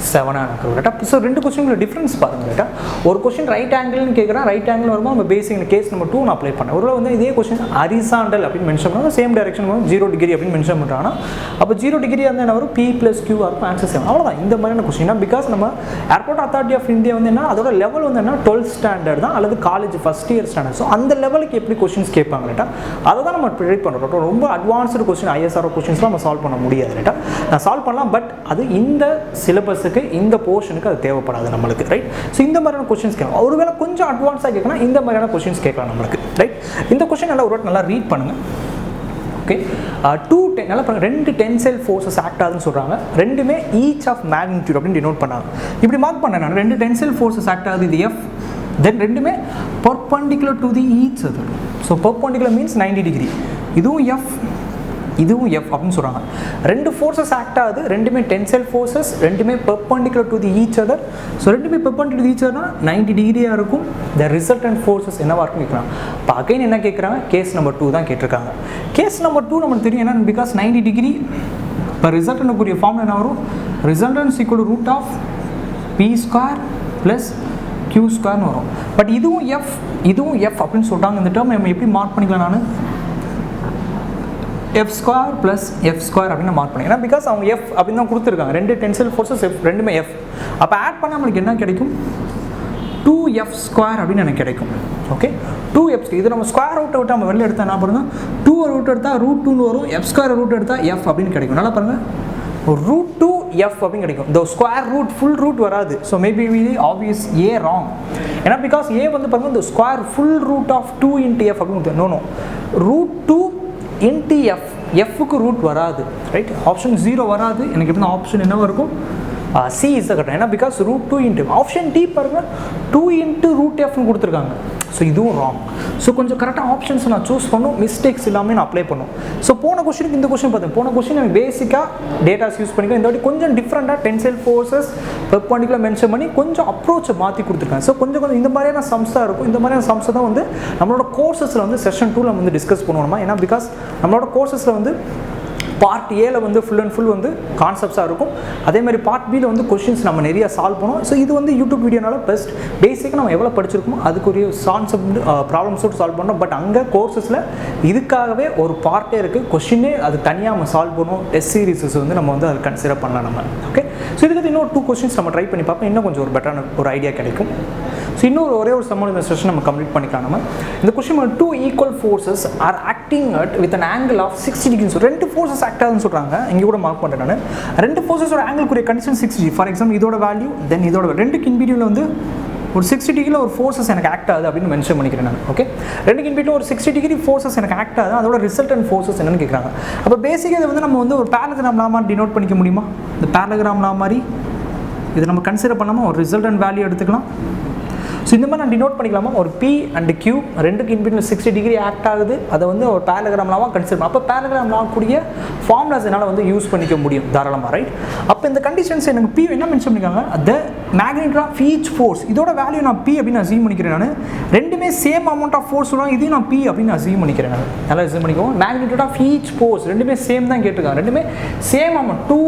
Speaker 1: 7 எனக்கு ரைட்டா. ஸோ ரெண்டு கொஸ்டின்ல டிஃப்ரென்ஸ் பாருங்க ரைட்டா. ஒரு கொஸ்டின் ரைட் ஆங்கிள்னு கேட்குறேன், ரைட் ஆங்கிள் வரும்போது நம்ம பேசிக் கேஸ் நம்பர் 2 நான் அப்ளை பண்ணேன். ஒரு வந்து இதே கொஸ்டின் ஹரிசாண்டல் அப்படின்னு மென்ஷன் பண்ணுவோம், சேம் டைரக்ஷன் வரும் 0 டிகிரி அப்படின்னு மென்ஷன் பண்ணுறாங்கன்னா அப்போ 0 டிகிரி வந்து என்ன வரும், P + Q இருக்கும், ஆன்சர் 7. அவ்வளோதான் இந்த மாதிரியான கொஸ்டின். பிகாஸ் நம்ம ஏர்போர்ட் அத்தாரிட்டி ஆஃப் இந்தியா வந்து என்ன, அதோட லெவல் வந்து என்ன 12th ஸ்டாண்டர்ட் தான், அல்லது college first year standard. So அந்த லெவலுக்கு எப்படி கொஸ்டின்ஸ் கேட்பாங்க ரைட்டா, அதை தான் நம்ம ட்ரை பண்ணுறோம். ரொம்ப அட்வான்ஸ்டு கொஸ்டின் ISR கொஸ்டின்ஸ்லாம் நம்ம சால்வ் பண்ண முடியாது ரைட்டா. நான் சால்வ் பண்ணலாம், பட் அது இந்த சிலபஸுக்கு இந்த போர்ஷன் அது தேவைப்படாது நம்மளுக்கு ரைட். ஸோ இந்த மாதிரியான கொஸ்டின்ஸ் கேட்கலாம். ஒருவேளை கொஞ்சம் அட்வான்ஸாக கேட்கலாம், இந்த மாதிரியான கொஸ்டின்ஸ் கேட்கலாம் நம்மளுக்கு ரைட். இந்த கொஸ்டின் நல்லா ஒரு நல்லா ரீட் பண்ணுங்க. ஓகே, 2 நல்லா பாருங்க, 2 டென்சைல் ஃபோர்ஸஸ் ஆக்ட் ஆகுதுன்னு சொல்கிறாங்க. ரெண்டுமே ஈச் ஆஃப் மேக்னிடியூட் அப்படின்னு டினோட் பண்ணாங்க. இப்படி மார்க் பண்ணேன் நான், 2 டென்சைல் ஃபோர்ஸஸ் ஆக்ட் ஆகுது, இது F, தென் ரெண்டுமே perpendicular to the each other. So perpendicular means 90 degree, இதுவும் F இதுவும் F அப்படின்னு சொல்கிறாங்க. 2 ஃபோர்ஸஸ் ஆக்ட் ஆகுது, ரெண்டுமே டென்சைல் ஃபோர்ஸஸ், ரெண்டுமே perpendicular to the each other. So ரெண்டுமே பெர்பெண்டிகுலர் டு ஈச் அதர்னா 90 டிகிரியாக இருக்கும். த ரிசல்டன்ட் ஃபோர்ஸஸ் என்னவாக இருக்குன்னு கேட்குறாங்க. இப்போ அகைன் என்ன கேட்குறாங்க, கேஸ் நம்பர் 2 தான் கேட்டிருக்காங்க. கேஸ் நம்பர் 2 நமக்கு தெரியும் என்ன, பிகாஸ் 90 டிகிரி இப்போ ரிசல்டன்ட் கூடிய ஃபார்ம் என்ன வரும், resultants equal root of P square plus Q ஸ்கொயர்னு வரும். பட் இதுவும் F அப்படின்னு சொல்கிறாங்க. இந்த டேர்ம் நம்ம எப்படி மார்க் பண்ணிக்கலாம், நான் F square plus F square அப்படின்னு மார்க் பண்ணி, ஏன்னா பிகாஸ் அவங்க F அப்படின்னு தான் கொடுத்துருக்காங்க. 2 டென்சைல் ஃபோர்ஸஸ் F, ரெண்டுமே F. அப்போ ஆட் பண்ணால் நம்மளுக்கு என்ன கிடைக்கும், 2F ஸ்கொயர் அப்படின்னு எனக்கு கிடைக்கும். ஓகே, 2F, இது நம்ம ஸ்கொயர் ரூட்டை விட்டு நம்ம வெளில எடுத்தால் என்ன பாருங்கள், 2 ரூட் எடுத்தால் √2 வரும், F ஸ்கொயர் ரூட் எடுத்தால் F அப்படின்னு கிடைக்கும். நல்லா பாருங்கள், √2F அப்படின்னு கிடைக்கும். இந்த ஸ்கொயர் ரூட் ஃபுல் ரூட் வராது. So maybe we obvious A wrong. ஏன்னா பிகாஸ் A வந்து பாருங்கள், இந்த square full root of 2 × F அப்படின்னு நோ √2 × F, Fக்கு ரூட் வராது ரைட். ஆப்ஷன் 0 வராது. எனக்கு எப்படி ஆப்ஷன் என்னவா இருக்கும், C இஸ் த கரெக்ட். ஏன்னா பிகாஸ் √2 × ஆப்ஷன் D பாருங்க, 2 × √Fன்னு கொடுத்துருக்காங்க. ஸோ இதுவும் ராங். ஸோ கொஞ்சம் கரெக்டாக ஆப்ஷன்ஸ் நான் சூஸ் பண்ணும், மிஸ்டேக்ஸ் இல்லாமல் நான் அப்ளை பண்ணும். ஸோ போன கொஸ்டினுக்கு இந்த கொஸ்டின் பார்த்தேன், போன கொஸ்டின் எனக்கு பேசிக்காக டேட்டாஸ் யூஸ் பண்ணிக்கலாம். இந்த வாட்டி கொஞ்சம் டிஃப்ரெண்ட்டாக டென்சைல் ஃபோர்ஸஸ் பெர்பெண்டிகுலர் மென்ஷன் பண்ணி கொஞ்சம் அப்ரோச்சை மாற்றி கொடுத்துருக்காங்க. ஸோ கொஞ்சம் இந்த மாதிரியான சம்ஸ் தான் இருக்கும். இந்த மாதிரியான சம்ஸை தான் வந்து நம்மளோட கோர்சஸில் வந்து செஷன் 2ல் வந்து டிஸ்கஸ் பண்ணுவோமா. ஏன்னா பிகாஸ் நம்மளோட கோர்சஸில் வந்து பார்ட் ஏல வந்து ஃபுல் அண்ட் ஃபுல் வந்து கான்செப்ட்ஸாக இருக்கும். அதே மாதிரி பார்ட் பியில் வந்து கொஸ்டின்ஸ் நம்ம நிறைய சால்வ் பண்ணுவோம். ஸோ இது வந்து யூடியூப் வீடியோனால பெஸ்ட் பேசிக்காக நம்ம எவ்வளோ படிச்சிருக்கோமோ அதுக்குரிய கான்செப்ட் ப்ராப்ளம்ஸோடு சால்வ் பண்ணோம். பட் அங்கே கோர்சஸில் இதுக்காகவே ஒரு பார்ட்டே இருக்குது, கொஸ்டினே அது தனியாக நம்ம சால்வ் பண்ணுவோம். டெஸ்ட் சீரிஸஸ் வந்து நம்ம வந்து அதை கன்சிடர் பண்ணலாம் நம்ம. ஓகே, ஸோ இதுக்கு இன்னொரு 2 கொஸ்டின்ஸ் நம்ம ட்ரை பண்ணி பார்ப்போம், இன்னும் கொஞ்சம் ஒரு பெட்டரான ஒரு ஐடியா கிடைக்கும். ஸோ இன்னொரு ஒரே ஒரு சம்மோட இந்த செஷன் நம்ம கம்ப்ளீட் பண்ணிக்கலாம். நம்ம இந்த question 2 equal forces are acting at with an angle of 60 degree. So 2 forces act ஆகுதுன்னு சொல்கிறாங்க. இங்கே கூட மார்க் பண்ணுறேன் நான், 2 ஃபோர்ஸஸோட ஆங்கிள்க்குரிய கண்டிஷன் 60. ஃபார் எக்ஸாம்பிள் இதோட வேல்யூ தென் இதோட 2க்கு இன்பிட்வீனில் வந்து ஒரு 60 டிகிரியில் ஒரு ஃபோர்ஸஸ் எனக்கு ஆக்ட் ஆகுது அப்படின்னு மென்ஷன் பண்ணிக்கிறேன் நான். ஓகே, 2க்கு இன்பிட்வீனில் ஒரு 60 டிகிரி ஃபோர்ஸஸ் எனக்கு ஆக்ட் ஆகுது, அதோட ரிசல்டன்ட் ஃபோர்ஸஸ் என்னன்னு கேட்குறாங்க. அப்போ பேசிக்காக இதை வந்து நம்ம வந்து ஒரு பேரலகிராம் லா மாதிரி டினோட் பண்ணிக்க முடியுமா. இந்த பேரலகிராம் லா மாதிரி இதை நம்ம கன்சிடர் பண்ணாமல் ஒரு ரிசல்டன்ட் வேல்யூ எடுத்துக்கலாம். ஸோ இந்த மாதிரி நான் டினோட் பண்ணிக்கலாமா, ஒரு P அண்ட் Q 2க்கு இன்பிட்வீன் 60 டிகிரி ஆக்ட் ஆகுது, அதை வந்து ஒரு பேரலகிராம் லாவாக கன்சிடர் பண்ணலாம். அப்போ பேரலகிராம் லா கூடிய ஃபார்முலாஸ் என்னால் வந்து யூஸ் பண்ணிக்க முடியும் தாராளமாக ரைட். அப்போ இந்த கண்டிஷன்ஸ் எனக்கு P என்ன மென்ஷன் பண்ணிக்காங்க, the magnitude of each force, இதோட வேல்யூ நான் P அப்படின்னு அசீவ் பண்ணிக்கிறேன் நான். ரெண்டுமே ரெண்டுமே சேம் அமௌண்ட் ஆஃப் ஃபோர்ஸ் சொல்லுவாங்க, இதையும் நான் P அப்படின்னு அசீவ் பண்ணிக்கிறேன். நல்லா அசீவ் பண்ணிக்கோங்க. மேக்னிடியூட் ஆஃப் ஈச் ஃபோர்ஸ் ரெண்டுமே சேம் தான் கேட்டிருக்காங்க. ரெண்டுமே சேம் அமௌண்ட், 2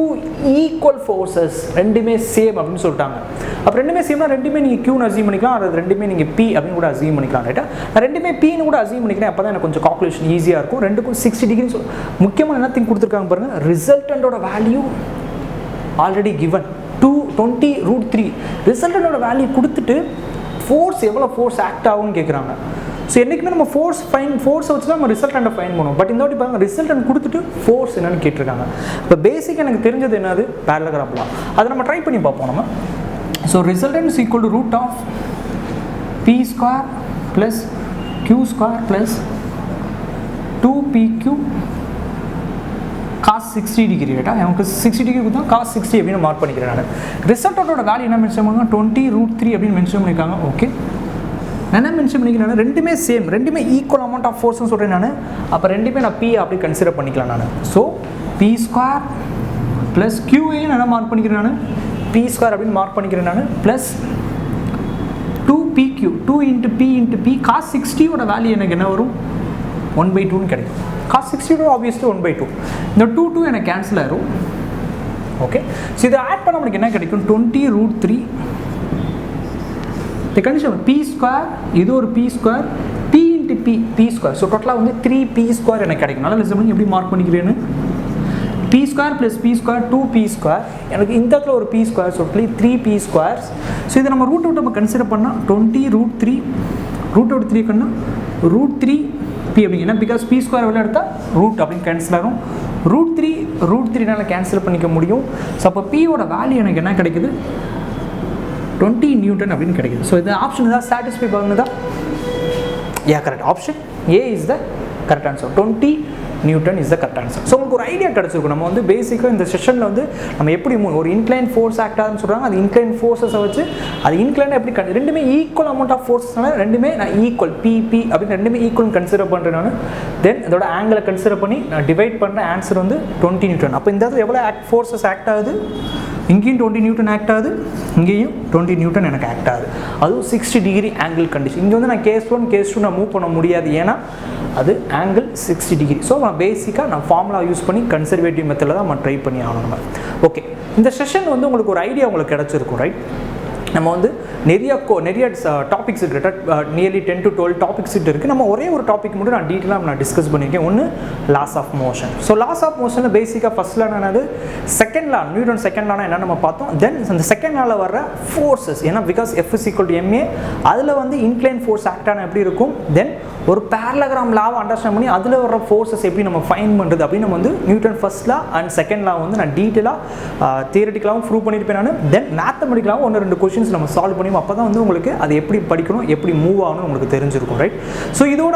Speaker 1: ஈக்குவல் ஃபோர்ஸஸ் ரெண்டுமே சேம் அப்படின்னு சொல்லிட்டாங்க. அப்போ ரெண்டுமே சேம்னா ரெண்டுமே நீங்கள் Qன்னு அசீவ் பண்ணிக்கலாம், அது ரெண்டுமே நீங்கள் P அப்படின்னு கூட அசீவ் பண்ணிக்கலாம். ரைட்டா, நான் ரெண்டுமே Pன்னு கூட அசீவ் பண்ணிக்கிறேன். அப்போ தான் எனக்கு கொஞ்சம் கால்குலேஷன் ஈஸியாக இருக்கும். ரெண்டுக்கும் 60 டிகிரி முக்கியமாக என்ன திங் கொடுத்துருக்காங்க பாருங்கள், ரிசல்டண்டோட வேல்யூ ஆல்ரெடி கிவன் 20√3. ரிசல்டண்டோட வேல்யூ கொடுத்துட்டு ஃபோர்ஸ் எவ்வளோ ஃபோர்ஸ் ஆக்ட் ஆகும்னு கேட்குறாங்க. ஸோ என்றைக்குமே நம்ம ஃபோர்ஸை வச்சு தான் நம்ம ரிசல்டண்ட்டை ஃபைன் பண்ணுவோம். பட் இந்த வாட்டி பாருங்கள், ரிசல்டன்ட் கொடுத்துட்டு ஃபோர்ஸ் என்னன்னு கேட்டிருக்காங்க. இப்போ பேசிக் எனக்கு தெரிஞ்சது என்னது, பேரலகிராம்லாம் அதை நம்ம ட்ரை பண்ணி பார்ப்போம் நம்ம. So resultant is equal to root of P square plus Q square plus 2PQ cos 60 degree. ரைட்டா, எனக்கு 60 டிகிரி கொடுத்தா cos 60 அப்படின்னு மார்க் பண்ணிக்கிறேன் நான். ரிசல்ட்டோட வேல்யூ என்ன மென்ஷன் பண்ணுங்க, 20√3 அப்படின்னு மென்ஷன் பண்ணியிருக்காங்க. ஓகே, நான் என்ன மென்ஷன் பண்ணிக்கிறேன், ரெண்டுமே சேம், ரெண்டுமே ஈக்குவல் அமௌண்ட் ஆஃப் ஃபோர்ஸ்னு சொல்கிறேன் நான். அப்போ ரெண்டுமே நான் P அப்படி கன்சிடர் பண்ணிக்கலாம் நான். So P square plus QA என்ன மார்க் பண்ணிக்கிறேன் நான், P ஸ்கொயர் அப்படின்னு மார்க் பண்ணிக்கிறேன் நான், plus 2PQ 2 × P × P cos 60 ஓட வேல்யூ எனக்கு என்ன வரும், 1/2ன்னு கிடைக்கும். cos 60 obviously 1/2. இந்த 2 எனக்கு கேன்சல் ஆயிரும். ஓகே, ஸோ இதை ஆட் பண்ண நமக்கு என்ன கிடைக்கும், 20√3. இந்த கண்டிஷன் P ஸ்கொயர், இது ஒரு P square, P × P square. So டோட்டலாக வந்து 3P ஸ்கொயர் எனக்கு கிடைக்கும். நல்லா லிசன் பண்ணி எப்படி மார்க் பண்ணிக்கிறேன்னு, P square plus P square 2P square. எனக்கு இந்த இடத்துல ஒரு P ஸ்கொயர் சொல்லி 3P ஸ்கொயர்ஸ். ஸோ இதை நம்ம ரூட் அவுட் நம்ம கன்சிடர் பண்ணால் 20√3 ரூட் அவுட் 3 கண்ணா √3P அப்படிங்கன்னா, பிகாஸ் P ஸ்கொயர் எவ்வளோ எடுத்தால் ரூட் அப்படின்னு கேன்சல் ஆகும். √3 கேன்சல் பண்ணிக்க முடியும். ஸோ அப்போ Pயோட வேல்யூ எனக்கு என்ன கிடைக்குது, 20 நியூட்டன் அப்படின்னு கிடைக்குது. ஸோ இந்த ஆப்ஷன் தான் சாட்டிஸ்ஃபை பண்ணுதா? Yeah, correct. Option A is the correct answer. 20 newton is the correct answer. So உங்களுக்கு ஒரு ஐடியா கிடச்சிருக்கும். நம்ம வந்து பேசிக்காக இந்த செஷனில் வந்து நம்ம எப்படி ஒரு இன்க்ளைன் ஃபோர்ஸ் ஆக்ட் ஆகுதுன்னு சொல்கிறாங்க, அது இன்க்ளைன் ஃபோர்ஸஸை வச்சு அது இன்க்ளைன் எப்படி ரெண்டுமே ஈக்குவல் அமௌண்ட் ஆஃப் ஃபோர்ஸ்னால ரெண்டுமே நான் ஈக்குவல் P அப்படின்னு ரெண்டுமே ஈக்குவல் கன்சிடர் பண்ணுறேன் நான். தென் இதோட ஆங்கிளை கன்சிடர் பண்ணி நான் டிவைட் பண்ணுற ஆன்சர் வந்து 20 நியூட்டன். அப்போ இந்த இடத்துல எவ்வளோ ஃபோர்ஸஸ் ஆக்ட் ஆகுது, இங்கேயும் 20 நியூட்டன் ஆக்ட் ஆகுது, இங்கேயும் 20 நியூட்டன் எனக்கு ஆக்ட் ஆகுது. அதுவும் 60 டிகிரி ஆங்கிள் கண்டிஷன். இங்கே வந்து நான் கேஸ் 1 கேஸ் 2 நான் மூவ் பண்ண முடியாது, ஏன்னா அது ஆங்கிள் 60 டிகிரி. ஸோ நான் பேசிக்காக நான் ஃபார்முலா யூஸ் பண்ணி கன்சர்வேட்டிவ் மெத்தடில் தான் நம்ம ட்ரை பண்ணி ஆகணும் நம்ம. ஓகே, இந்த செஷன் வந்து உங்களுக்கு ஒரு ஐடியா உங்களுக்கு கிடச்சிருக்கும், ரைட்? நம்ம வந்து நிறைய டாபிக்ஸ் இருக்குது, நியர்லி 10 to 12 டாபிக்ஸ் இருக்குது. நம்ம ஒரே ஒரு டாபிக் மட்டும் நான் டீட்டெயிலாக நான் டிஸ்கஸ் பண்ணியிருக்கேன். ஒன்று laws of motion. So laws of மோஷனில் பேசிக்காக ஃபர்ஸ்ட் லா என்னது, செகண்ட் லா, நியூட்டன் செகண்ட் லானா என்ன நம்ம பார்த்தோம். தென் அந்த செகண்ட் லாவில் வர ஃபோர்ஸஸ், ஏன்னா பிகாஸ் F = ma, அதில் வந்து இன்க்ளைன் ஃபோர்ஸ் ஆக்டான எப்படி இருக்கும். தென் ஒரு பேரலகிராம் லாவை அண்டர்ஸ்டாண்ட் பண்ணி அதில் வர ஃபோர்ஸஸ் எப்படி நம்ம ஃபைன் பண்ணுறது அப்படின்னு நம்ம வந்து Newton first law and second law வந்து நான் டீட்டெயிலாக தியரிட்டிக்கலாகவும் ப்ரூவ் பண்ணியிருப்பேன் நான். தென் மேத்தமெட்டிக்கலாகவும் 1-2 கொஸ்டின்ஸ் நம்ம சால்வ் பண்ணி அப்போ தான் வந்து உங்களுக்கு அது எப்படி படிக்கணும், எப்படி மூவ் ஆகணும் உங்களுக்கு தெரிஞ்சிருக்கும், ரைட்? ஸோ இதோட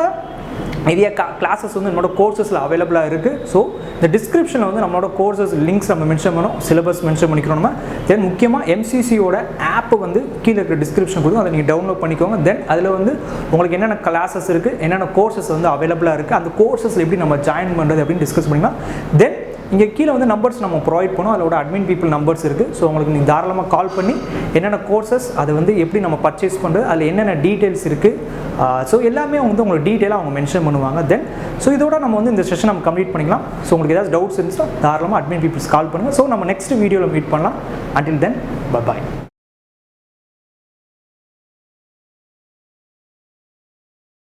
Speaker 1: நிறைய கிளாஸஸ் வந்து என்னோட கோர்சஸில் அவைலபிளாக இருக்குது. ஸோ இந்த டிஸ்கிரிப்ஷனில் வந்து நம்மளோட கோர்சஸ் லிங்க்ஸ் நம்ம மென்ஷன் பண்ணோம், சிலபஸ் மென்ஷன் பண்ணிக்கிறோம் நம்ம. தென் முக்கியமாக MCCயோட ஆப் வந்து கீழே இருக்கிற டிஸ்கிரிப்ஷன் கொடுக்கும், அதை நீங்கள் டவுன்லோட் பண்ணிக்கோங்க. தென் அதில் வந்து உங்களுக்கு என்னென்ன கிளாஸஸ் இருக்குது, என்னென்ன கோர்சஸ் வந்து அவைலபிளாக இருக்குது, அந்த கோர்சஸில் எப்படி நம்ம ஜாயின் பண்ணுறது அப்படின்னு டிஸ்கஸ் பண்ணிக்கலாம். தென் இங்கே கீழே வந்து நம்பர்ஸ் நம்ம ப்ரொவைட் பண்ணோம், அதோட அட்மின் பீப்புள் நம்பர்ஸ் இருக்குது. ஸோ உங்களுக்கு நீங்கள் தாராளமாக கால் பண்ணி என்னென்ன கோர்சஸ், அதை வந்து எப்படி நம்ம பர்ச்சேஸ் பண்ணுறது, அதில் என்னென்ன டீட்டெயில்ஸ் இருக்குது, ஸோ எல்லாமே வந்து உங்களுக்கு டீட்டெயிலாக அவங்க மென்ஷன் பண்ணுவாங்க. தென் ஸோ இதோட நம்ம வந்து இந்த செஷன் நம்ம கம்ப்ளீட் பண்ணிக்கலாம். ஸோ உங்களுக்கு ஏதாவது டவுட்ஸ் இருந்துச்சுன்னா தாராளமாக அட்மின் பீப்புள்ஸ் கால் பண்ணுங்கள். ஸோ நம்ம நெக்ஸ்ட் வீடியோவில் மீட் பண்ணலாம். Until then, by.